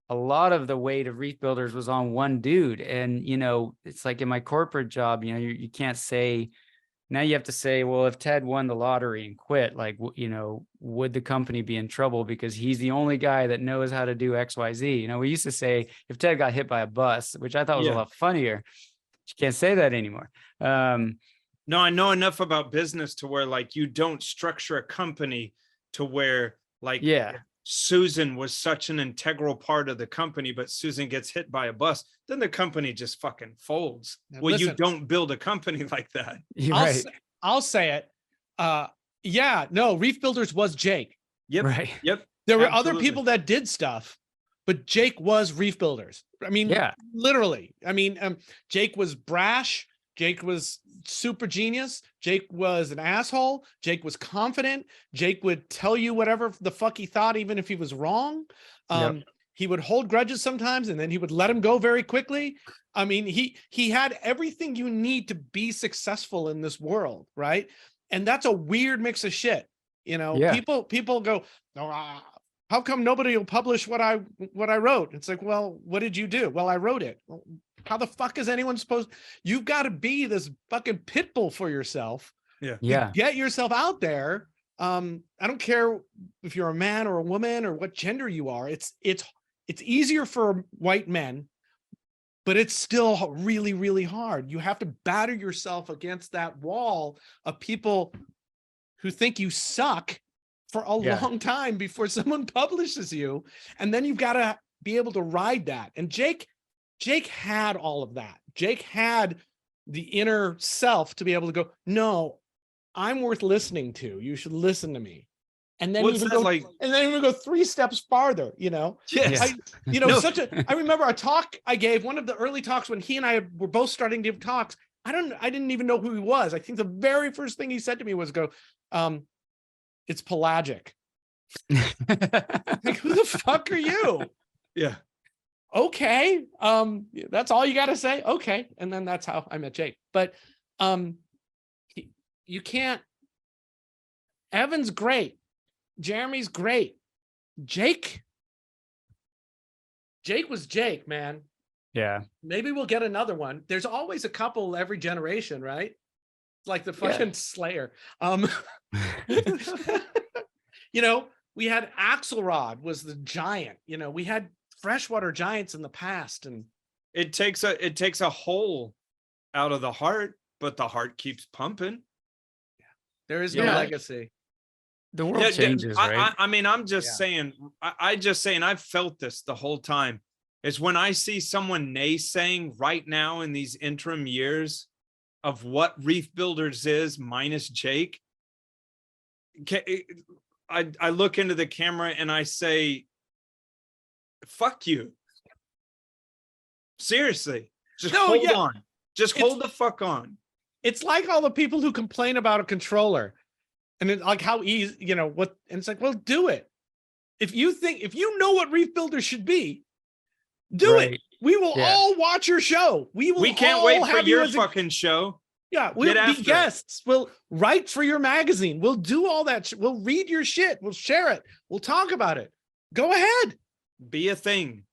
a lot of the weight of Reef Builders was on one dude. And, it's like in my corporate job, you can't say, now you have to say, well, if Ted won the lottery and quit, like, would the company be in trouble because he's the only guy that knows how to do XYZ? We used to say if Ted got hit by a bus, which I thought was a lot funnier. You can't say that anymore. No, I know enough about business to where like you don't structure a company to where like Susan was such an integral part of the company, but Susan gets hit by a bus, then the company just fucking folds. Now, well, listen, you don't build a company like that. I'll say it. Reef Builders was Jake. Yep. Right. Yep. There were other people that did stuff, but Jake was Reef Builders. I mean, literally. I mean, Jake was brash. Jake was super genius. Jake was an asshole. Jake was confident. Jake would tell you whatever the fuck he thought, even if he was wrong. He would hold grudges sometimes, and then he would let him go very quickly. I mean, he had everything you need to be successful in this world, right? And that's a weird mix of shit. People go, oh, how come nobody will publish what I wrote? It's like, well, what did you do? Well, I wrote it. Well, how the fuck is anyone supposed? You've got to be this fucking pit bull for yourself. Get yourself out there. I don't care if you're a man or a woman or what gender you are. It's easier for white men, but it's still really, really hard. You have to batter yourself against that wall of people who think you suck for a long time before someone publishes you. And then you've got to be able to ride that. And Jake had all of that. Jake had the inner self to be able to go, no, I'm worth listening to. You should listen to me. And then even go 3 steps farther, Yes. I remember a talk I gave, one of the early talks when he and I were both starting to give talks. I didn't even know who he was. I think the very first thing he said to me was it's pelagic. Like, who the fuck are you? Yeah. Okay. That's all you got to say. Okay. And then that's how I met Jake. But you can't. Evan's great. Jeremy's great. Jake was Jake, man. Yeah. Maybe we'll get another one. There's always a couple every generation, right? Like the fucking Slayer. You know, we had Axelrod was the giant. You know, we had freshwater giants in the past, and it takes a hole out of the heart, but the heart keeps pumping. There is no legacy. The world changes, right? I mean, I'm just saying, I just saying, I've felt this the whole time. It's when I see someone naysaying right now in these interim years of what Reef Builders is minus Jake. I look into the camera and I say, fuck you. Seriously, just hold on. Just hold the fuck on. It's like all the people who complain about a controller. And it's like how easy, you know, what, and it's like, well, do it. If you know what Reef Builders should be, do it. We will all watch your show. We can't wait for your fucking show. Yeah, we'll be guests. We'll write for your magazine. We'll do all that. We'll read your shit. We'll share it. We'll talk about it. Go ahead. Be a thing.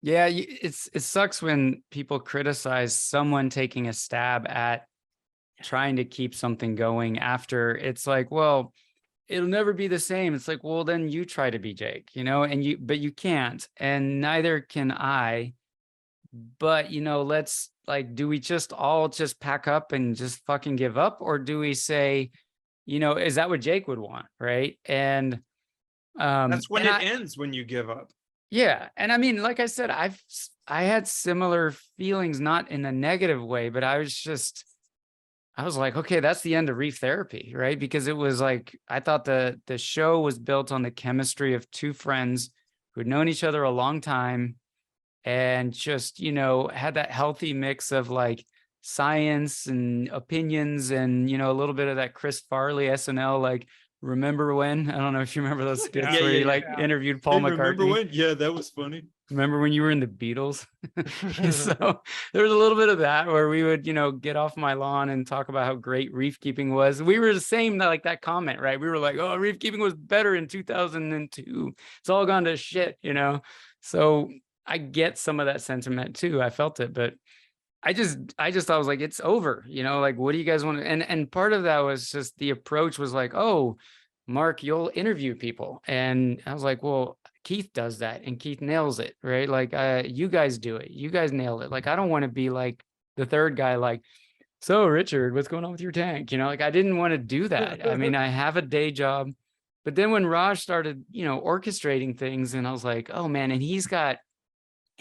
Yeah, it sucks when people criticize someone taking a stab at trying to keep something going after it's like, well, it'll never be the same. It's like, well, then you try to be Jake, you know, but you can't, and neither can I. But, you know, let's like, do we just all just pack up and just fucking give up? Or do we say, you know, is that what Jake would want? Right. And that's when it ends, when you give up. Yeah. And I mean, like I said, I had similar feelings, not in a negative way, but I was like, okay, that's the end of Reef Therapy, right? Because it was like, I thought the show was built on the chemistry of two friends who had known each other a long time and just, you know, had that healthy mix of like science and opinions and, you know, a little bit of that Chris Farley SNL, like, remember when? I don't know if you remember those skits where he interviewed Paul McCartney. Remember when? Yeah, that was funny. Remember when you were in the Beatles? So there was a little bit of that where we would, you know, get off my lawn and talk about how great reef keeping was. We were the same, like that comment, right? We were like, oh, reef keeping was better in 2002. It's all gone to shit, you know? So I get some of that sentiment too. I felt it, but I just thought, I was like, it's over, you know, like, what do you guys want to, and part of that was just the approach was like, oh, Mark, you'll interview people. And I was like, well, Keith does that and Keith nails it, right? Like, you guys do it. You guys nailed it. Like, I don't want to be like the third guy, like, so Richard, what's going on with your tank? You know, like, I didn't want to do that. I mean, I have a day job, but then when Raj started, you know, orchestrating things, and I was like, oh man, and he's got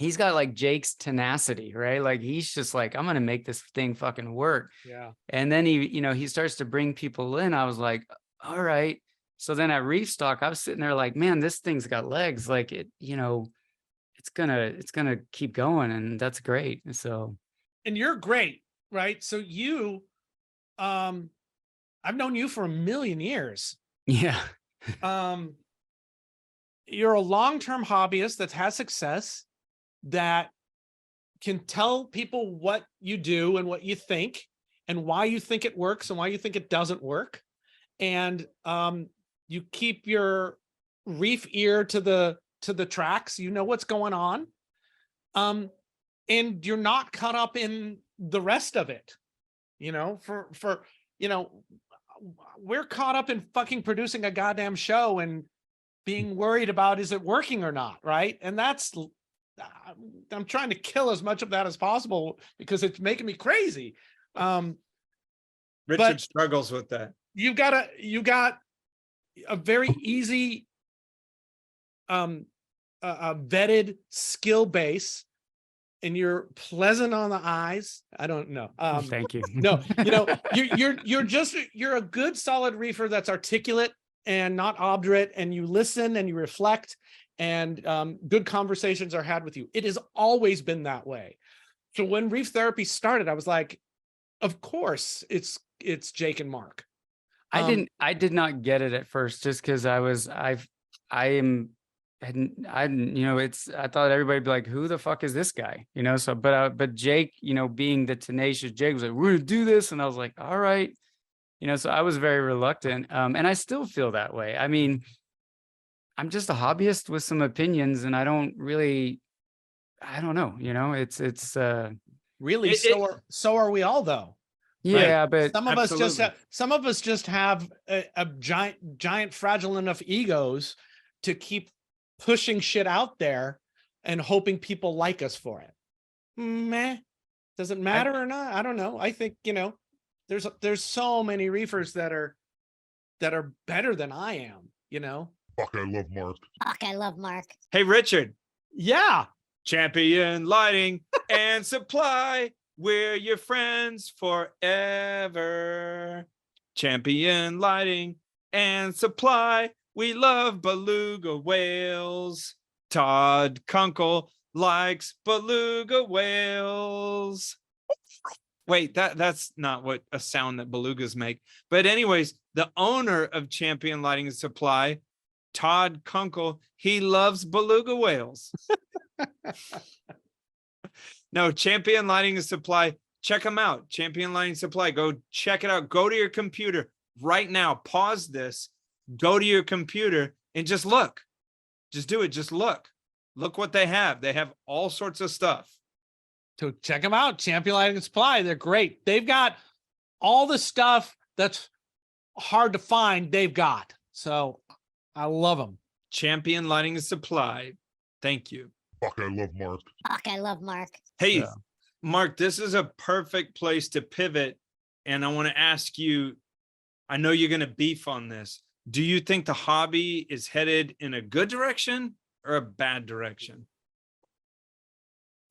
like Jake's tenacity, right? Like, he's just like, I'm going to make this thing fucking work. Yeah. And then he starts to bring people in. I was like, all right. So then at Reef Stock, I was sitting there like, man, this thing's got legs. Like, it, you know, it's gonna keep going, and that's great. So, and you're great, right? So you, I've known you for a million years. Yeah. You're a long-term hobbyist that has success, that can tell people what you do and what you think and why you think it works and why you think it doesn't work. And you keep your reef ear to the tracks, you know what's going on. And you're not caught up in the rest of it. You know, for you know, we're caught up in fucking producing a goddamn show and being worried about, is it working or not, right? And that's, I'm trying to kill as much of that as possible because it's making me crazy. Richard struggles with that. You got a very easy, vetted skill base, and you're pleasant on the eyes. I don't know. Thank you. No, you know, you're a good, solid reefer that's articulate and not obdurate, and you listen and you reflect, and good conversations are had with you. It has always been that way. So when Reef Therapy started, I was like, of course it's Jake and Mark. I did not get it at first just because I thought everybody'd be like, who the fuck is this guy? So, but Jake, being the tenacious Jake was like, we're gonna do this. And I was like, all right. So I was very reluctant. And I still feel that way. I mean, I'm just a hobbyist with some opinions and I don't know, it's Really, so are we all though. yeah, but some of Absolutely. us just have a giant fragile enough egos to keep pushing shit out there and hoping people like us for it. Meh. Does it matter or not? I don't know. I think, there's so many reefers that are better than I am, Fuck, I love Mark. Fuck, I love Mark. Hey, Richard, Yeah. Champion Lighting and Supply. We're your friends forever. Champion Lighting and Supply. We love beluga whales. Todd Kunkel likes beluga whales. Wait, that's not what a sound that belugas make. But anyways, the owner of Champion Lighting and Supply, Todd Kunkel, he loves beluga whales. No, Champion Lighting and Supply. Check them out. Champion Lighting Supply. Go check it out. Go to your computer right now. Pause this. Go to your computer and just look. Just do it. Just look. Look what they have. They have all sorts of stuff. So check them out. Champion Lighting and Supply. They're great. They've got all the stuff that's hard to find. They've got. So I love them. Champion Lighting and Supply. Thank you. Fuck, I love Mark. Fuck, I love Mark. Hey, Yeah. Mark, this is a perfect place to pivot. And I want to ask you, I know you're going to beef on this. Do you think the hobby is headed in a good direction or a bad direction?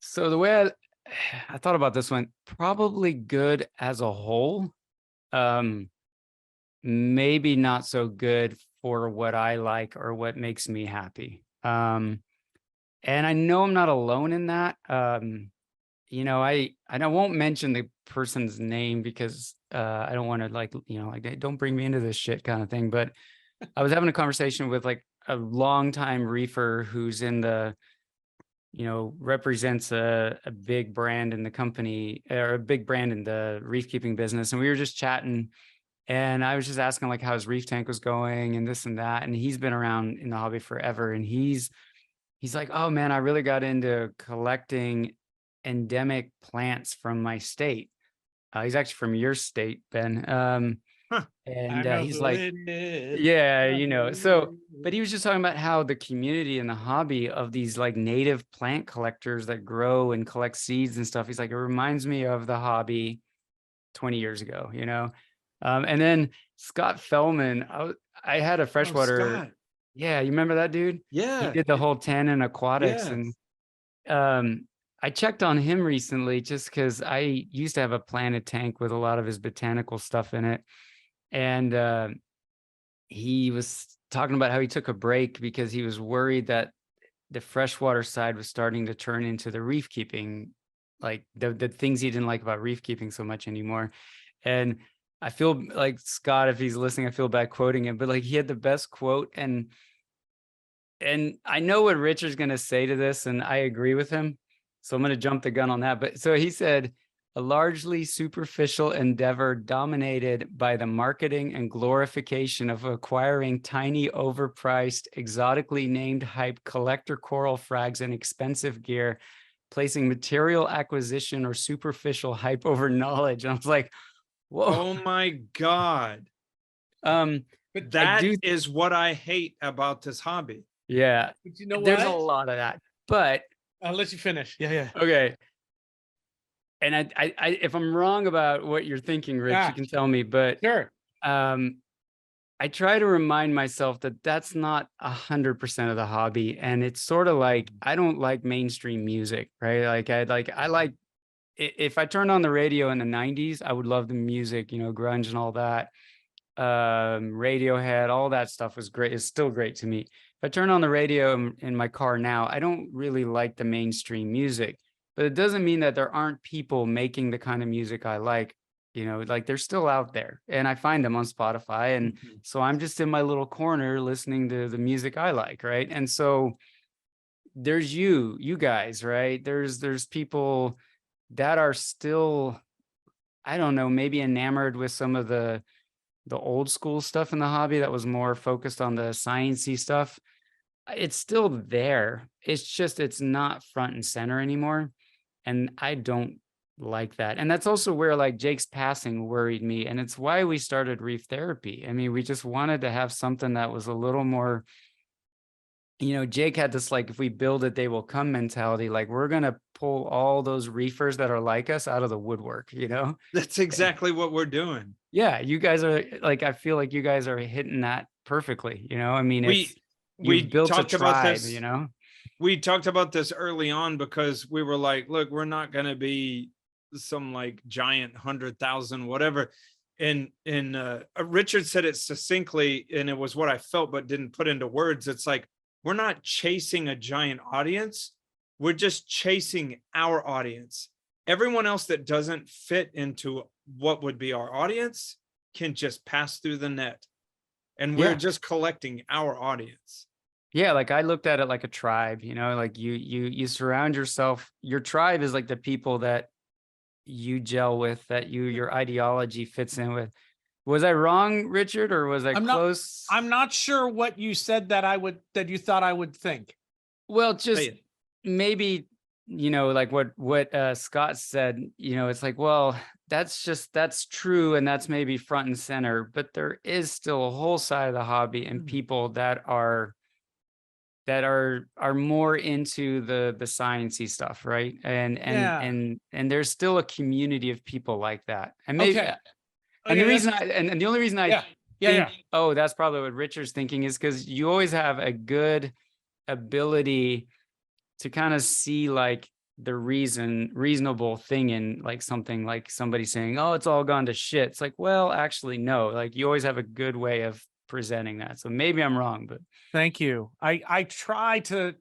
So the way I thought about this one, probably good as a whole. Maybe not so good for what I like or what makes me happy. And I know I'm not alone in that. I won't mention the person's name because I don't want to don't bring me into this shit kind of thing. But I was having a conversation with like a longtime reefer who's in the, represents a big brand in the company or a big brand in the reef keeping business. And we were just chatting and I was just asking like how his reef tank was going and this and that. And he's been around in the hobby forever. And he's like, oh man, I really got into collecting endemic plants from my state. He's actually from your state, Ben. And he's like, yeah, so, but he was just talking about how the community and the hobby of these like native plant collectors that grow and collect seeds and stuff. He's like, it reminds me of the hobby 20 years ago, and then Scott Fellman, I had a freshwater. Scott. Yeah, you remember that dude? Yeah. He did the whole 10 and aquatics. Yes. And I checked on him recently just because I used to have a planted tank with a lot of his botanical stuff in it. And he was talking about how he took a break because he was worried that the freshwater side was starting to turn into the reef keeping, like the things he didn't like about reef keeping so much anymore. And I feel like Scott, if he's listening, I feel bad quoting him, but like he had the best quote. And I know what Richard's going to say to this, and I agree with him. So I'm going to jump the gun on that. But so he said, a largely superficial endeavor dominated by the marketing and glorification of acquiring tiny, overpriced, exotically named hype collector coral frags and expensive gear, placing material acquisition or superficial hype over knowledge. And I was like, whoa. Oh my God. But That is what I hate about this hobby. Yeah. But you know what? There's a lot of that. But I'll let you finish. Yeah. okay. And I if I'm wrong about what you're thinking, Rich, you can tell me. But Sure. I try to remind myself that that's not 100% of the hobby. And it's sort of like, I don't like mainstream music, right? I like, if I turned on the radio in the 90s, I would love the music, grunge and all that. Radiohead, all that stuff was great. It's still great to me. If I turn on the radio in my car now, I don't really like the mainstream music. but it doesn't mean that there aren't people making the kind of music I like. You know, like they're still out there, and I find them on Spotify. And so I'm just in my little corner listening to the music I like, right? And so there's you guys, right? There's people that are still, I don't know, maybe enamored with some of the old school stuff in the hobby that was more focused on the sciencey stuff. It's still there. It's just, it's not front and center anymore. And I don't like that. And that's also where like Jake's passing worried me. And it's why we started Reef Therapy. I mean, we just wanted to have something that was a little more, you know, Jake had this, like, if we build it, they will come mentality. Like, we're going to pull all those reefers that are like us out of the woodwork, you know? That's exactly what we're doing. Yeah. You guys are like, I feel like you guys are hitting that perfectly. You know, I mean, it's, we you've built a talked about tribe, this, you know? We talked about this early on because we were like, look, we're not going to be some like giant 100,000 whatever. And Richard said it succinctly, and it was what I felt but didn't put into words. It's like, we're not chasing a giant audience, we're just chasing our audience. Everyone else that doesn't fit into what would be our audience can just pass through the net, and we're just collecting our audience. Yeah, like I looked at it like a tribe, you know, like you surround yourself, your tribe is like the people that you gel with, that your ideology fits in with. Was I wrong, Richard, or was I close? I'm not sure what you said that you thought I would think. Well, just maybe, you know, like what Scott said, you know, it's like, well, that's true, and that's maybe front and center, but there is still a whole side of the hobby and people that are more into the sciencey stuff, right? And there's still a community of people like that. And maybe and the reason and the only reason I think, oh, that's probably what Richard's thinking, is because you always have a good ability to kind of see like the reasonable thing in like something like somebody saying, oh, it's all gone to shit. It's like, well, actually, no, like you always have a good way of presenting that. So maybe I'm wrong, but thank you. I try to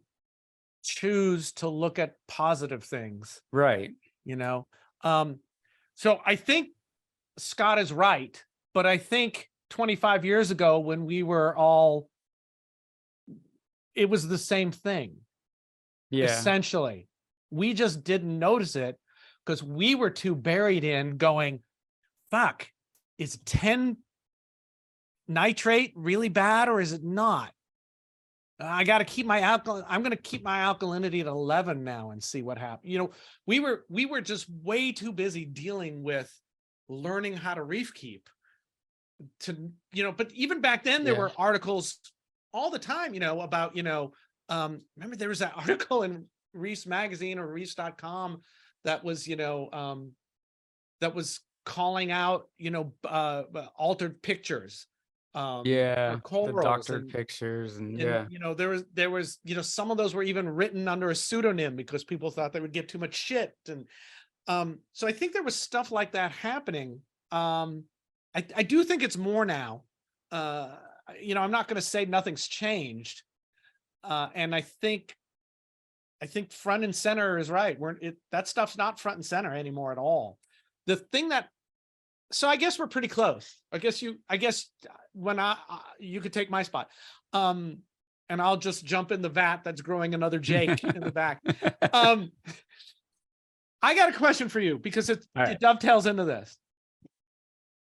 choose to look at positive things, right? You know, so I think Scott is right, but I think 25 years ago when we were all, it was the same thing. Yeah, essentially, we just didn't notice it because we were too buried in going, fuck, is 10 nitrate really bad or is it not? I got to keep my alkaline. I'm going to keep my alkalinity at 11 now and see what happens. You know, we were just way too busy dealing with learning how to reef keep to, you know, but even back then there were articles all the time, you know, about, you know, remember there was that article in Reefs magazine or Reefs.com that was, you know, that was calling out, you know, altered pictures. The doctored pictures and you know, there was, you know, some of those were even written under a pseudonym because people thought they would get too much shit. And so I think there was stuff like that happening. I do think it's more now. You know, I'm not going to say nothing's changed. And I think front and center is right. That stuff's not front and center anymore at all. The thing that, so I guess we're pretty close. I guess when you could take my spot. And I'll just jump in the vat that's growing another Jake in the back. I got a question for you because it dovetails into this.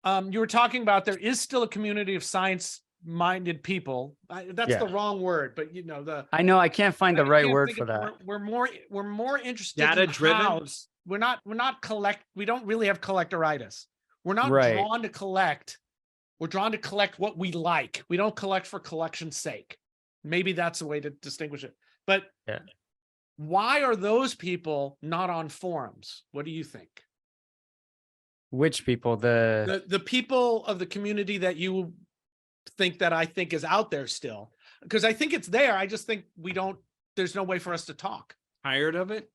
You were talking about there is still a community of science-minded people. That's the wrong word, but you know I know I can't find the right word for that. We're more interested in data-driven. We don't really have collectoritis. We're not drawn to collect. We're drawn to collect what we like. We don't collect for collection's sake. Maybe that's the way to distinguish it. But why are those people not on forums? What do you think? Which people? The people of the community that you think that I think is out there still. Because I think it's there. I just think there's no way for us to talk. Tired of it?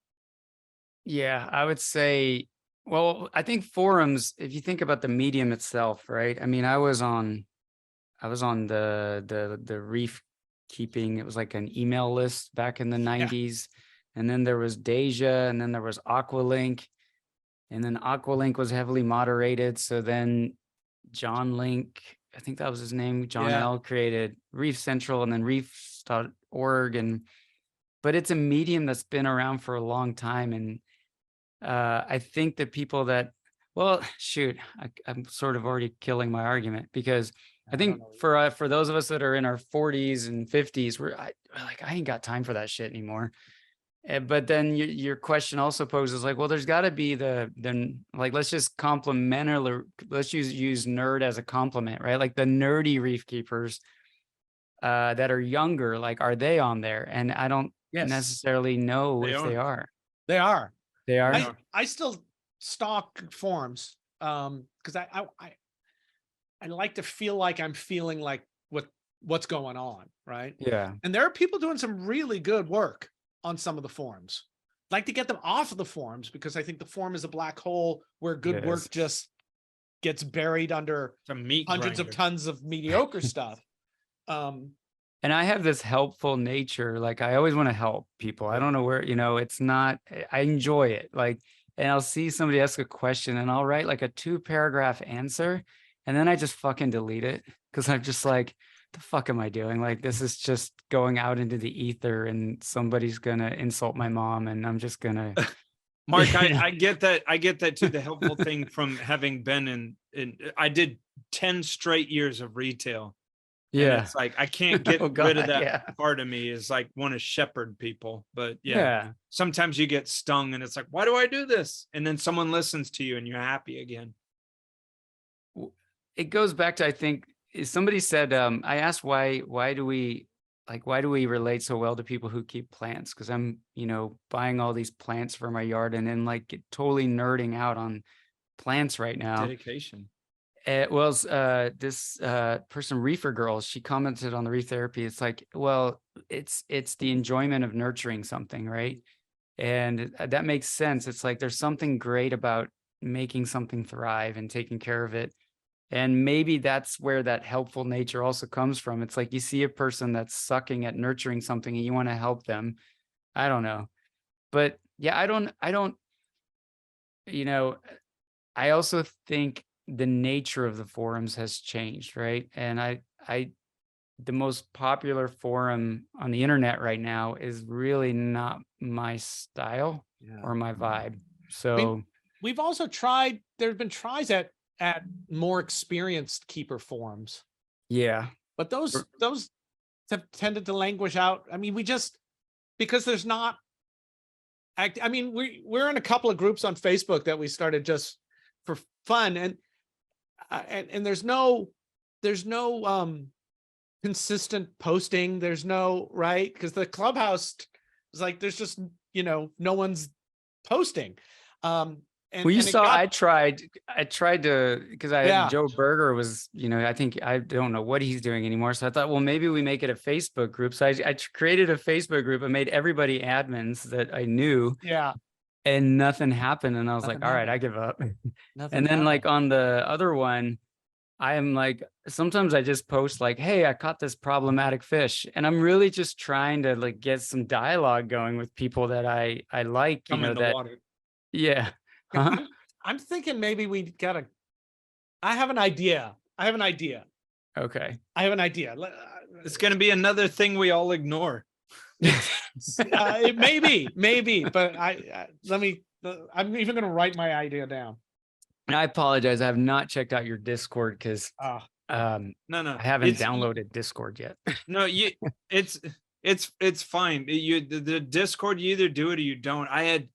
Yeah, I would say, well, I think forums, if you think about the medium itself, right? I mean, I was on the reef keeping, it was like an email list back in the 90s. and then there was Deja, and then there was Aqualink, and then Aqualink was heavily moderated. So then John Link, I think that was his name, John Yeah. L, created Reef Central and then reefs.org. But it's a medium that's been around for a long time. And I think that people that, well, shoot, I'm sort of already killing my argument, because I think for those of us that are in our 40s and 50s, we're like, I ain't got time for that shit anymore. But then your question also poses like, well, there's got to be like, let's just let's use nerd as a compliment, right? Like the nerdy reef keepers that are younger, like, are they on there? And I don't necessarily know if they are. They are. They are. I still stalk forums because I like to feel like I'm feeling like what's going on, right? Yeah. And there are people doing some really good work on some of the forums. I'd like to get them off of the forums, because I think the forum is a black hole where good work just gets buried under hundreds of tons of mediocre stuff. And I have this helpful nature. Like, I always want to help people. I don't know where, it's not, I enjoy it. Like, and I'll see somebody ask a question and I'll write like a 2-paragraph answer, and then I just fucking delete it, because I'm just like, the fuck am I doing? Like, this is just going out into the ether, and somebody's gonna insult my mom, and I'm just gonna Mark, I get that. I get that too. The helpful thing from having been in I did 10 straight years of retail. Yeah. And it's like, I can't get rid of that part of me, is like want to shepherd people. But sometimes you get stung and it's like, why do I do this? And then someone listens to you and you're happy again. It goes back to, I think somebody said, I asked why do we relate so well to people who keep plants? Because I'm, buying all these plants for my yard and then like totally nerding out on plants right now. Dedication. This person, Reefer Girl, she commented on the Reef Therapy. It's like, well, it's the enjoyment of nurturing something, right? And that makes sense. It's like there's something great about making something thrive and taking care of it. And maybe that's where that helpful nature also comes from. It's like you see a person that's sucking at nurturing something and you want to help them. I don't know. But yeah, I don't, I also think the nature of the forums has changed, right? And the most popular forum on the internet right now is really not my style or my vibe. So we've also tried, there's been tries at more experienced keeper forums. Yeah. But those have tended to languish out. I mean, because there's not, I mean, we're in a couple of groups on Facebook that we started just for fun, and there's no consistent posting. There's no, right? Because the Clubhouse is like, there's just, no one's posting. I tried to, because Joe Berger was, I think, I don't know what he's doing anymore. So I thought, well, maybe we make it a Facebook group. So I created a Facebook group and made everybody admins that I knew. Yeah. And nothing happened. And I was like, all right, I give up. And then like on the other one, I am like, sometimes I just post like, hey, I caught this problematic fish. And I'm really just trying to like get some dialogue going with people that I like, water. Yeah. Huh? I'm thinking maybe I have an idea. Okay. I have an idea. It's going to be another thing we all ignore. It may be, but I'm even going to write my idea down. I apologize. I have not checked out your Discord because no, I haven't downloaded Discord yet. No, it's fine. The Discord, you either do it or you don't. I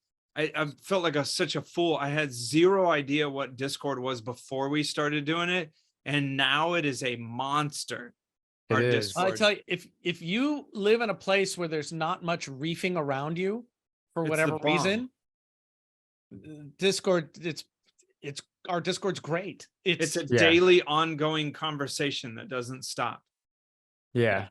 felt like such a fool. I had zero idea what Discord was before we started doing it, and now it is a monster. It is. Discord. I tell you, if you live in a place where there's not much reefing around you for whatever reason, Discord, our Discord's great. It's a daily ongoing conversation that doesn't stop. Yeah.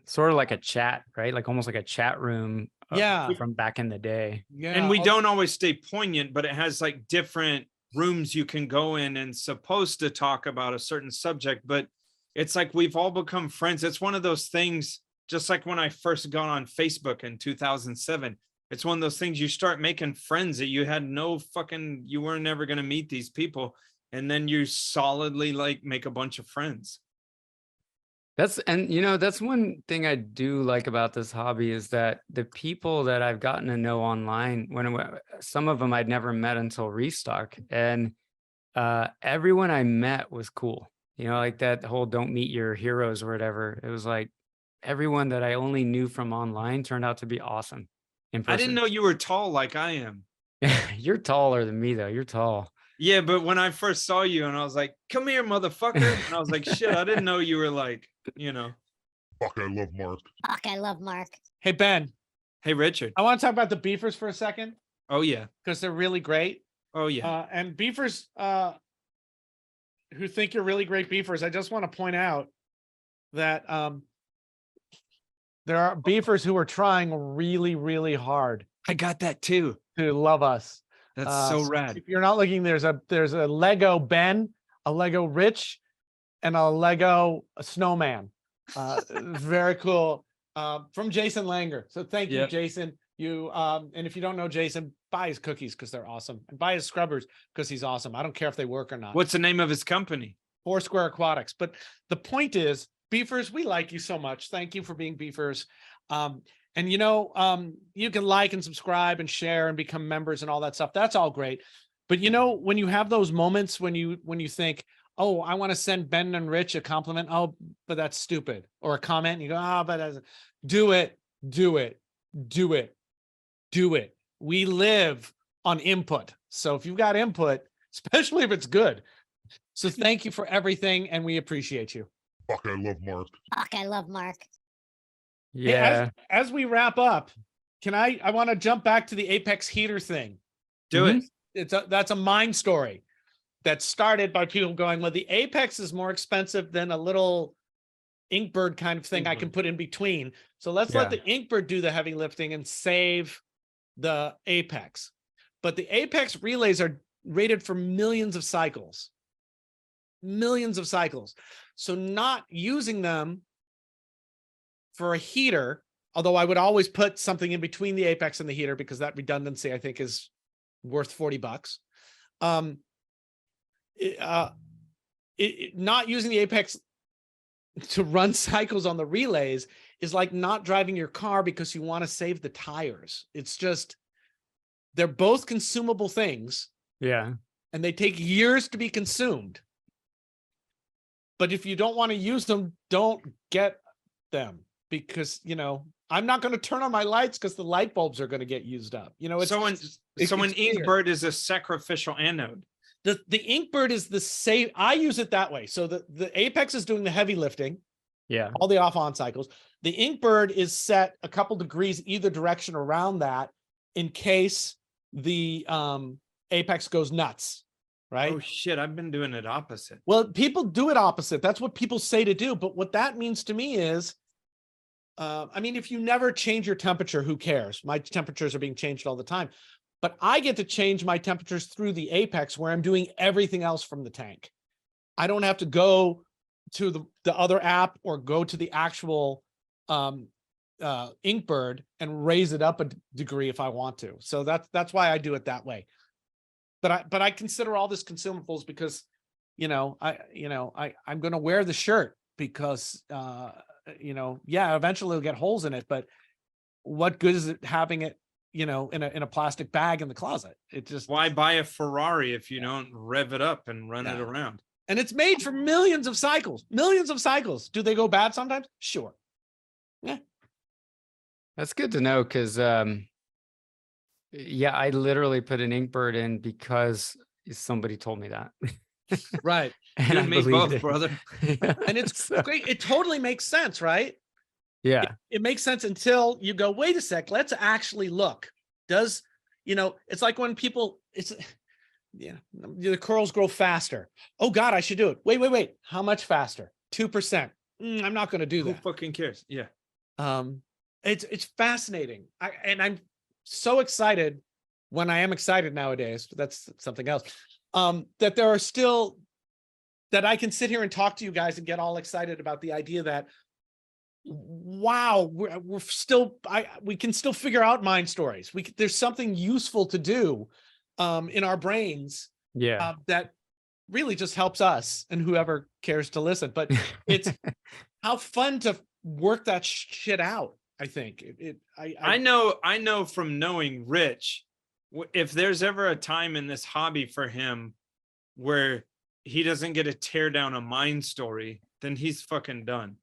Sort of like a chat, right? Like almost like a chat room from back in the day. Yeah. And we don't always stay poignant, but it has like different rooms you can go in and supposed to talk about a certain subject, but it's like we've all become friends. It's one of those things, just like when I first got on Facebook in 2007, It's one of those things you start making friends that you had you were never going to meet these people. And then you solidly like make a bunch of friends. That's one thing I do like about this hobby is that the people that I've gotten to know online, some of them I'd never met until Restock, and everyone I met was cool. Like that whole don't meet your heroes or whatever. It was like everyone that I only knew from online turned out to be awesome in person. I didn't know you were tall like I am. You're taller than me though. You're tall. Yeah, but when I first saw you and I was like, come here, motherfucker. And I was like, shit, I didn't know you were like, Fuck, I love Mark. Fuck, I love Mark. Hey, Ben, Hey, Richard. I want to talk about the beefers for a second Oh, yeah. because they're really great. Oh, yeah. And beefers who think you're really great beefers, I just want to point out that there are beefers who are trying really, really hard I got that too. to love us. That's so rad. If you're not looking, there's a Lego Ben, a Lego Rich, and a Lego snowman. Very cool. From Jason Langer. So thank you, Yep. Jason. And if you don't know Jason, buy his cookies because they're awesome, and buy his scrubbers because he's awesome. I don't care if they work or not. What's the name of his company? Foursquare Aquatics. But the point is, beefers, we like you so much. Thank you for being beefers. And you can like and subscribe and share and become members and all that stuff. That's all great. But when you have those moments when you think, oh, I want to send Ben and Rich a compliment. Oh, but that's stupid. Or a comment. And you go, but do it. We live on input. So if you've got input, especially if it's good. So thank you for everything. And we appreciate you. Fuck, I love Mark. Fuck, I love Mark. Hey, Yeah. as we wrap up, I want to jump back to the Apex heater thing. Do it. That's a mine story that started by people going, well, the Apex is more expensive than a little Inkbird kind of thing I can put in between. So let's let the Inkbird do the heavy lifting and save the Apex. But the Apex relays are rated for millions of cycles. So not using them for a heater, although I would always put something in between the Apex and the heater because that redundancy I think is worth $40. Not using the Apex to run cycles on the relays is like not driving your car because you want to save the tires. It's just, they're both consumable things. Yeah. And they take years to be consumed. But if you don't want to use them, don't get them because, I'm not going to turn on my lights because the light bulbs are going to get used up. So an Inkbird is a sacrificial anode. The Inkbird is the same. I use it that way. So the Apex is doing the heavy lifting. Yeah. All the off-on cycles. The Inkbird is set a couple degrees either direction around that in case the Apex goes nuts. Right? Oh shit, I've been doing it opposite. Well, people do it opposite. That's what people say to do. But what that means to me is, if you never change your temperature, who cares? My temperatures are being changed all the time. But I get to change my temperatures through the Apex where I'm doing everything else from the tank. I don't have to go to the other app or go to the actual Inkbird and raise it up a degree if I want to. So that's why I do it that way. But I consider all this consumables because, I'm going to wear the shirt because, eventually it'll get holes in it. But what good is it having it, in a plastic bag in the closet? It just, why buy a Ferrari if you don't rev it up and run it around? And it's made for millions of cycles. Do they go bad sometimes? Sure. Yeah. That's good to know because I literally put an Inkbird in because somebody told me that. Right. And You I and me believed both, it. brother. And it's great. It totally makes sense, right? Yeah. It makes sense until you go, wait a sec, let's actually look. Does, it's like when people, the curls grow faster. Oh God, I should do it. Wait. How much faster? 2%. I'm not going to do Who that. fucking cares? Yeah. It's fascinating. I'm so excited when I am excited nowadays, but that's something else. That there are still, that I can sit here and talk to you guys and get all excited about the idea that, wow, we're still, we can still figure out mind stories. There's something useful to do in our brains Yeah. that really just helps us and whoever cares to listen. But it's how fun to work that shit out. I think I know from knowing Rich, if there's ever a time in this hobby for him where he doesn't get to tear down a mind story, then he's fucking done.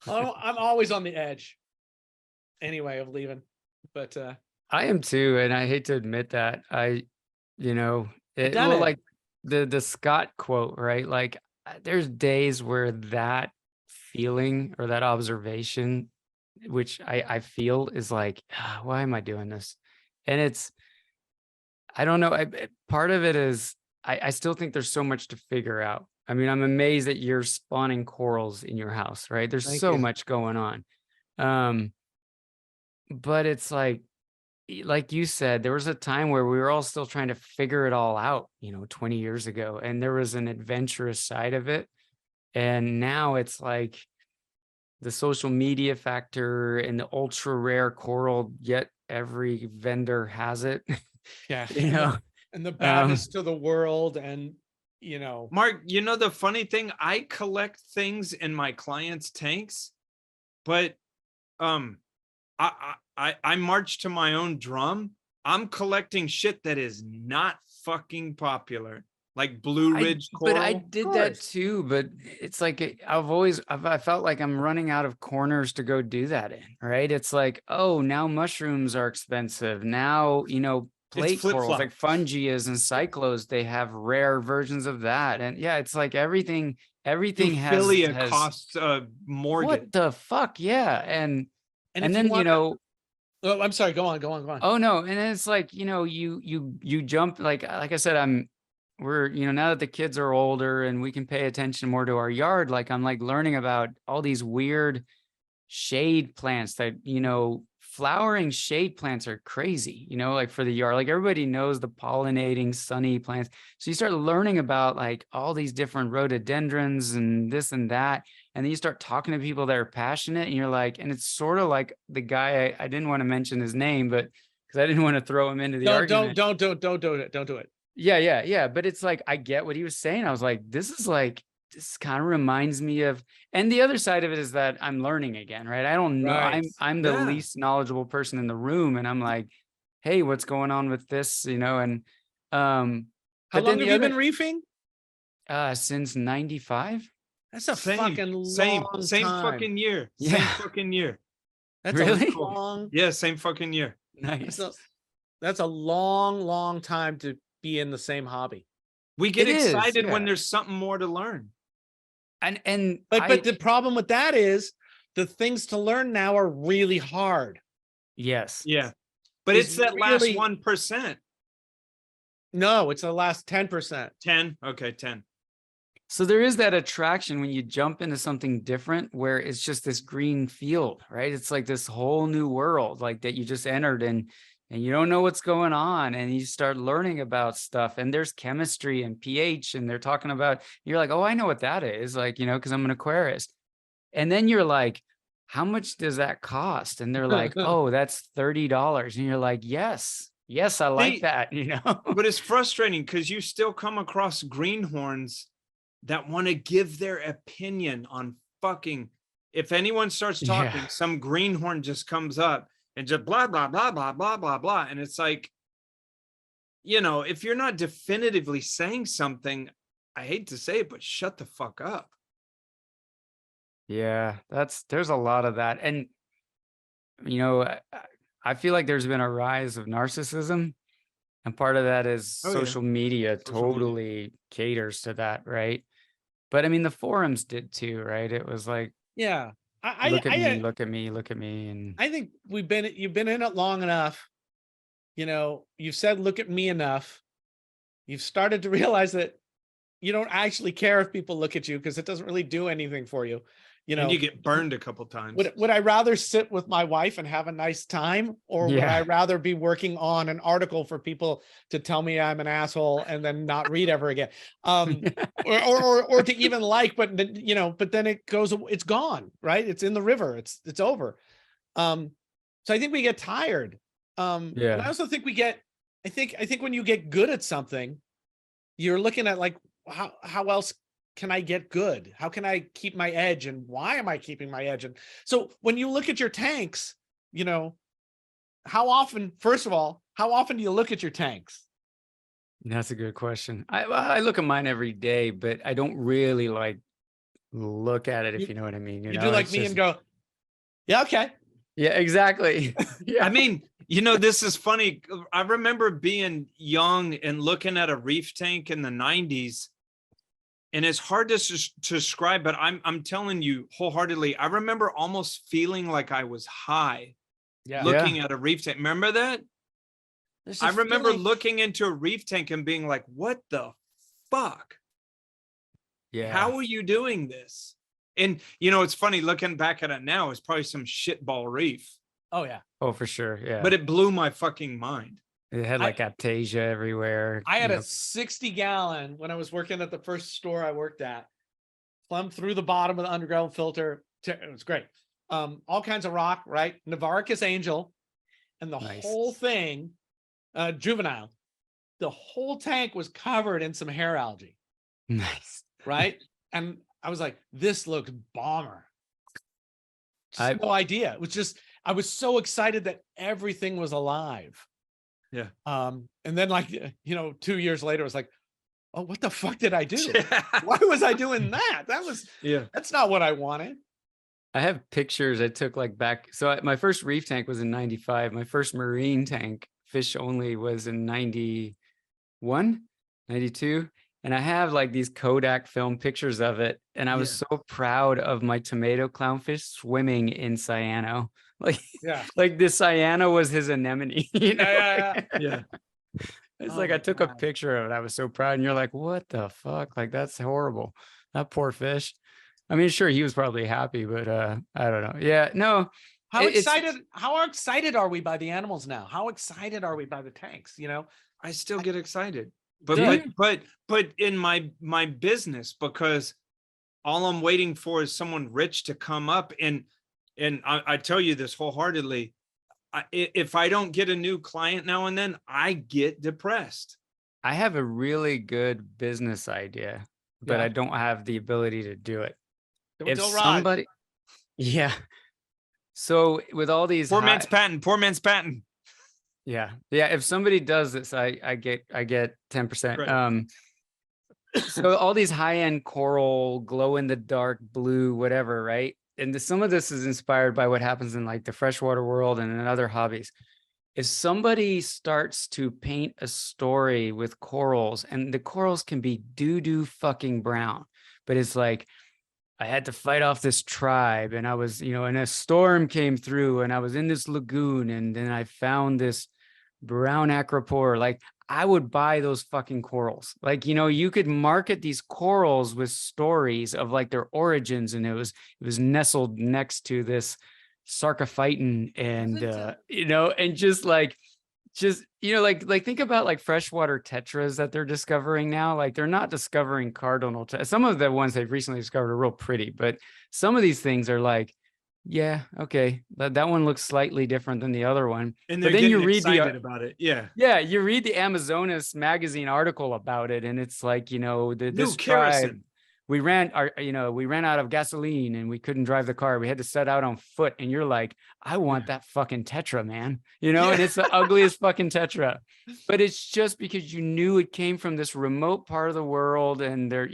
I'm always on the edge anyway of leaving, but I am too, and I hate to admit that. Well, it. like the Scott quote, right? Like, there's days where that feeling or that observation, which I feel, is like, why am I doing this? And I don't know. Part of it is I still think there's so much to figure out. I mean, I'm amazed that you're spawning corals in your house, right? There's Thank so you. much going on. But it's like you said, there was a time where we were all still trying to figure it all out, 20 years ago, and there was an adventurous side of it. And now it's like the social media factor and the ultra rare coral, yet every vendor has it. Yeah. And the badness to the world, and Mark, the funny thing, I collect things in my clients' tanks, but I march to my own drum. I'm collecting shit that is not fucking popular, like Blue Ridge coral. But I did that too. But it's like I felt like I'm running out of corners to go do that in. Right? It's like, oh, now mushrooms are expensive. Now plate corals like fungias and cyclos, they have rare versions of that. And yeah, it's like everything has costs mortgage. What the fuck? Yeah. And then oh, I'm sorry, go on. Oh no, and then it's like, you jump, like I said, we're now that the kids are older and we can pay attention more to our yard, like I'm like learning about all these weird shade plants that flowering shade plants are crazy, like for the yard. Like everybody knows the pollinating sunny plants, so you start learning about like all these different rhododendrons and this and that, and then you start talking to people that are passionate, and you're like, and it's sort of like the guy, I didn't want to mention his name, but because I didn't want to throw him into the argument. Don't do it. Yeah, but it's like, I get what he was saying. I was like, this kind of reminds me of, and the other side of it is that I'm learning again, right? I don't know. Right. I'm the least knowledgeable person in the room, and I'm like, hey, what's going on with this? And how long have you been reefing? Since 95. That's a fucking long same time. fucking year. Yeah. Same fucking year. That's really a long. Yeah, same fucking year. Nice. That's a long time to be in the same hobby. We get excited when yeah. there's something more to learn. But the problem with that is the things to learn now are really hard. Yes. Yeah. But it's that last 1%. No, it's the last 10%. 10. Okay, 10. So there is that attraction when you jump into something different, where it's just this green field, right? It's like this whole new world, like that you just entered, and you don't know what's going on, and you start learning about stuff, and there's chemistry and pH, and they're talking about, you're like, oh, I know what that is, like, because I'm an Aquarist. And then you're like, how much does that cost? And they're like, oh, that's $30. And you're like, yes, I like that, But it's frustrating because you still come across greenhorns that want to give their opinion on fucking, if anyone starts talking, some greenhorn just comes up and just blah, blah, blah, blah, blah, blah, blah. And it's like, if you're not definitively saying something, I hate to say it, but shut the fuck up. Yeah, there's a lot of that. And, I feel like there's been a rise of narcissism, and part of that is social media totally caters to that, right? But I mean, the forums did too, right? It was like, yeah, look at me. And I think you've been in it long enough. You've said, look at me enough. You've started to realize that you don't actually care if people look at you, because it doesn't really do anything for you. You know, and you get burned a couple times. would I rather sit with my wife and have a nice time, or would Yeah. I rather be working on an article for people to tell me I'm an asshole and then not read ever again? Or to even like, but but then it goes, it's gone, right? It's in the river. It's over. So I think we get tired. And I also think I think when you get good at something, you're looking at like, how else can I get good? How can I keep my edge? And why am I keeping my edge? And so when you look at your tanks, how often, first of all, how often do you look at your tanks? That's a good question. I look at mine every day, but I don't really like look at it, if you know what I mean. You know, do like it's me just- and go, yeah, okay. yeah, exactly. Yeah. I mean, this is funny. I remember being young and looking at a reef tank in the 90s. And it's hard to describe, but I'm telling you wholeheartedly, I remember almost feeling like I was high looking at a reef tank. Remember that? I remember looking into a reef tank and being like, what the fuck? Yeah. How are you doing this? And, it's funny looking back at it now, it's probably some shitball reef. Oh, yeah. Oh, for sure. Yeah. But it blew my fucking mind. It had like Aptasia everywhere. I had a 60-gallon when I was working at the first store I worked at, plumbed through the bottom of the underground filter. It was great. All kinds of rock, right? Navaricus Angel, and the whole thing, juvenile. The whole tank was covered in some hair algae. Nice. Right? And I was like, this looks bomber. No idea. It was just, I was so excited that everything was alive. Yeah. And then 2 years later, it was like, oh, what the fuck did I do? Why was I doing that? That's not what I wanted. I have pictures I took like back. So my first reef tank was in 95. My first marine tank, fish only, was in 91, 92. And I have like these Kodak film pictures of it. And I was so proud of my tomato clownfish swimming in cyano. Like the cyano was his anemone. Yeah. It's like I took a picture of it. I was so proud. And you're like, what the fuck? Like, that's horrible. That poor fish. I mean, sure, he was probably happy, but I don't know. Yeah, no. How excited are we by the animals now? How excited are we by the tanks? I still get excited. But in my business, because all I'm waiting for is someone rich to come up and I tell you this wholeheartedly, if I don't get a new client now and then, I get depressed. I have a really good business idea, but I don't have the ability to do it. If somebody, so with all these poor man's patent. Yeah. If somebody does this, I get 10%. Right. So all these high-end coral, glow in the dark blue, whatever, right? And some of this is inspired by what happens in like the freshwater world and in other hobbies. If somebody starts to paint a story with corals, and the corals can be doo-doo fucking brown, but it's like, I had to fight off this tribe, and I was, and a storm came through, and I was in this lagoon, and then I found this brown acropore. Like, I would buy those fucking corals. Like, you could market these corals with stories of like their origins, and it was nestled next to this sarcophyton, and and like think about like freshwater tetras that they're discovering now. Like, they're not discovering cardinal some of the ones they've recently discovered are real pretty, but some of these things are like, yeah, okay, that one looks slightly different than the other one. And but then you read about it. Yeah, you read the Amazonas magazine article about it, and it's like, this kerosene. We ran out of gasoline and we couldn't drive the car. We had to set out on foot. And you're like, I want that fucking tetra, man. And it's the ugliest fucking tetra. But it's just because you knew it came from this remote part of the world. And there,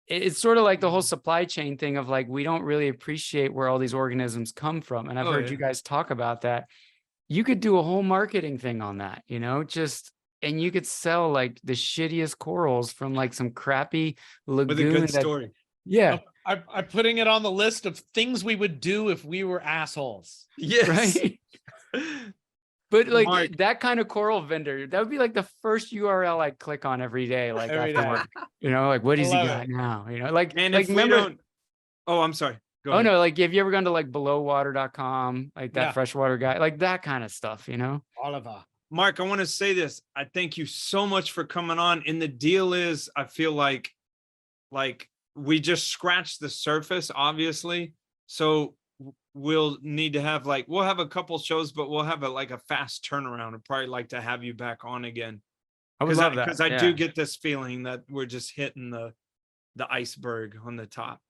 it's sort of like the whole supply chain thing of like, we don't really appreciate where all these organisms come from. And I've heard you guys talk about that. You could do a whole marketing thing on that, and you could sell like the shittiest corals from like some crappy lagoon. With a good story. Yeah. I'm putting it on the list of things we would do if we were assholes. Yes. Right. But like Mark, that kind of coral vendor, that would be like the first URL I click on every day. Like, Every after day. work, like, what does he love got it. now? Like, and like if we remember, don't, Oh, I'm sorry. Go Oh ahead. no, like have you ever gone to like belowwater.com, like that Yeah. freshwater guy, like that kind of stuff, you know? Oliver. Mark, I want to say this. I thank you so much for coming on. And the deal is, I feel like we just scratched the surface, obviously. So we'll need to have we'll have a couple shows, but we'll have a fast turnaround. I'd probably like to have you back on again. I would love that. Because I yeah. do get this feeling that we're just hitting the iceberg on the top.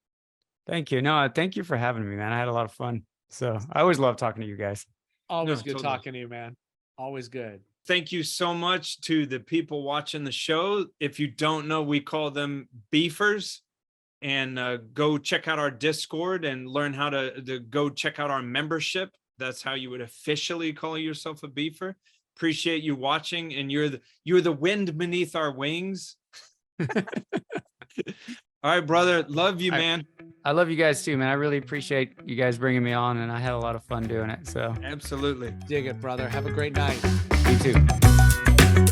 Thank you. No, thank you for having me, man. I had a lot of fun. So I always love talking to you guys. Always No, good totally. talking to you, man. Always good. Thank you so much to the people watching the show. If you don't know, we call them beefers. And go check out our Discord and learn how to go check out our membership. That's how you would officially call yourself a beefer. Appreciate you watching, and you're the wind beneath our wings. All right, brother. Love you, man. I love you guys too, man. I really appreciate you guys bringing me on, and I had a lot of fun doing it. So Absolutely. Dig it, brother. Have a great night. you too.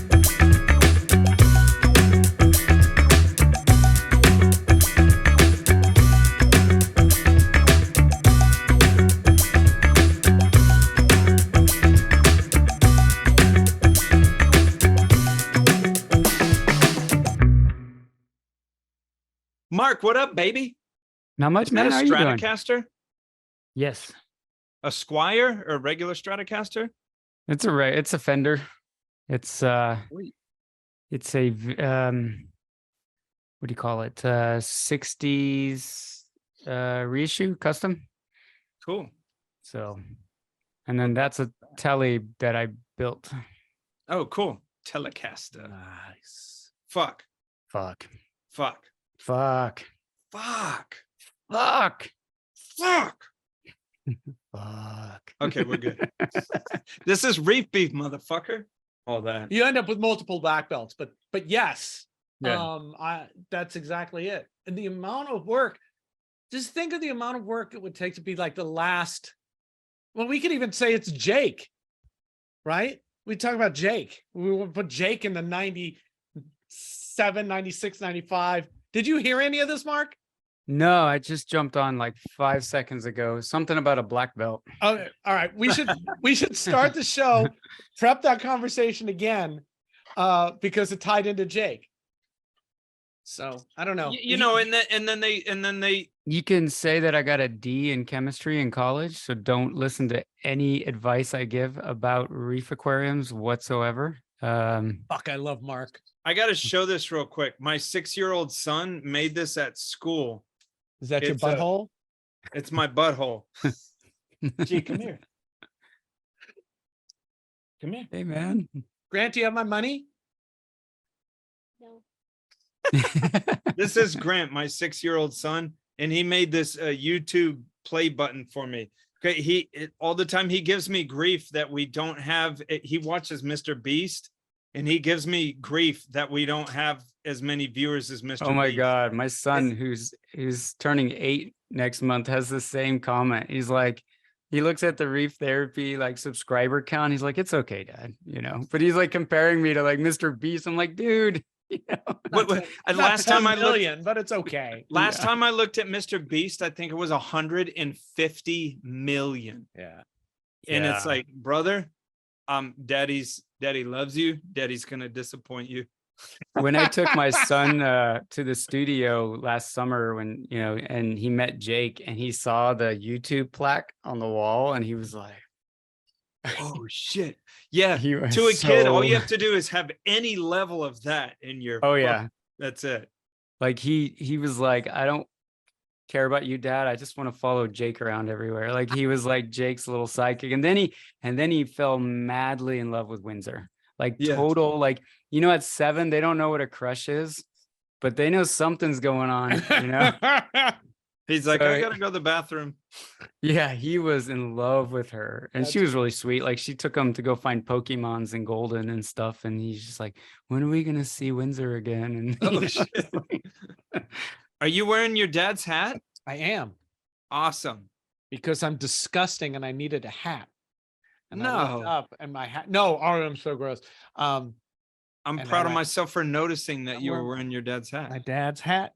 Mark, what up, baby? Not much, Is man. that How a are you doing? Stratocaster? Yes, A Squire or a regular Stratocaster? it's a Fender. It's Sweet. it's a what do you call it? 60s reissue custom. Cool. So, and then that's a telly that I built. Oh, cool. Telecaster. Nice. Fuck. Fuck. Fuck. Fuck. Fuck. Fuck. Fuck. Fuck. Okay, we're good. This is Reef Beef, motherfucker. All that. You end up with multiple black belts, but yes. Yeah. That's exactly it. And the amount of work, just think of the amount of work it would take to be like the last. Well, we could even say it's Jake, right? We talk about Jake. We would put Jake in the 97, 96, 95. Did you hear any of this, Mark? No, I just jumped on like 5 seconds ago. Something about a black belt. Oh, all right. We should start the show, prep that conversation again, because it tied into Jake. So I don't know. You know, and then they You can say that I got a D in chemistry in college, so don't listen to any advice I give about reef aquariums whatsoever. Fuck, I love Mark. I got to show this real quick. My 6-year-old son made this at school. Is that your It's a- butthole? It's my butthole. Gee, come here. Come here. Hey, man. Grant, do you have my money? No. This is Grant, my 6-year-old son, and he made this YouTube play button for me. Okay, all the time he gives me grief that we don't have. He watches Mr. Beast, and he gives me grief that we don't have as many viewers as Mr. Oh my Beast. God. My son, who's turning 8 next month, has the same comment. He's like, he looks at the Reef Therapy like subscriber count. He's like, it's okay, Dad, you know, but he's like comparing me to like Mr. Beast. I'm like, dude, you know. Last time I looked, million, but it's okay. last time I looked at Mr. Beast, I think it was 150 million. Yeah. And Yeah. it's like, brother, daddy loves you. Daddy's gonna disappoint you. When I took my son to the studio last summer, when you know, and he met Jake, and he saw the YouTube plaque on the wall, and he was like, Oh shit. Yeah. he was To a kid, all so- you have to do is have any level of that in your Oh yeah, that's it. like he was like, I don't care about you, Dad. I just want to follow Jake around everywhere. Like he was like Jake's little sidekick, and then he fell madly in love with Windsor. Like Yeah. total, like, you know, at 7, they don't know what a crush is, but they know something's going on, you know? He's like, So- I gotta go to the bathroom. Yeah, he was in love with her, and she was really sweet. Like she took him to go find Pokemons in Golden and stuff, and he's just like, when are we gonna see Windsor again? And Oh, you know, shit. Are you wearing your dad's hat? I am, Awesome. because I'm disgusting and I needed a hat. And I looked No. up and my hat. No, I'm so gross. I'm And proud I of like- myself for noticing that I'm you were wearing- wearing your dad's hat. My dad's hat.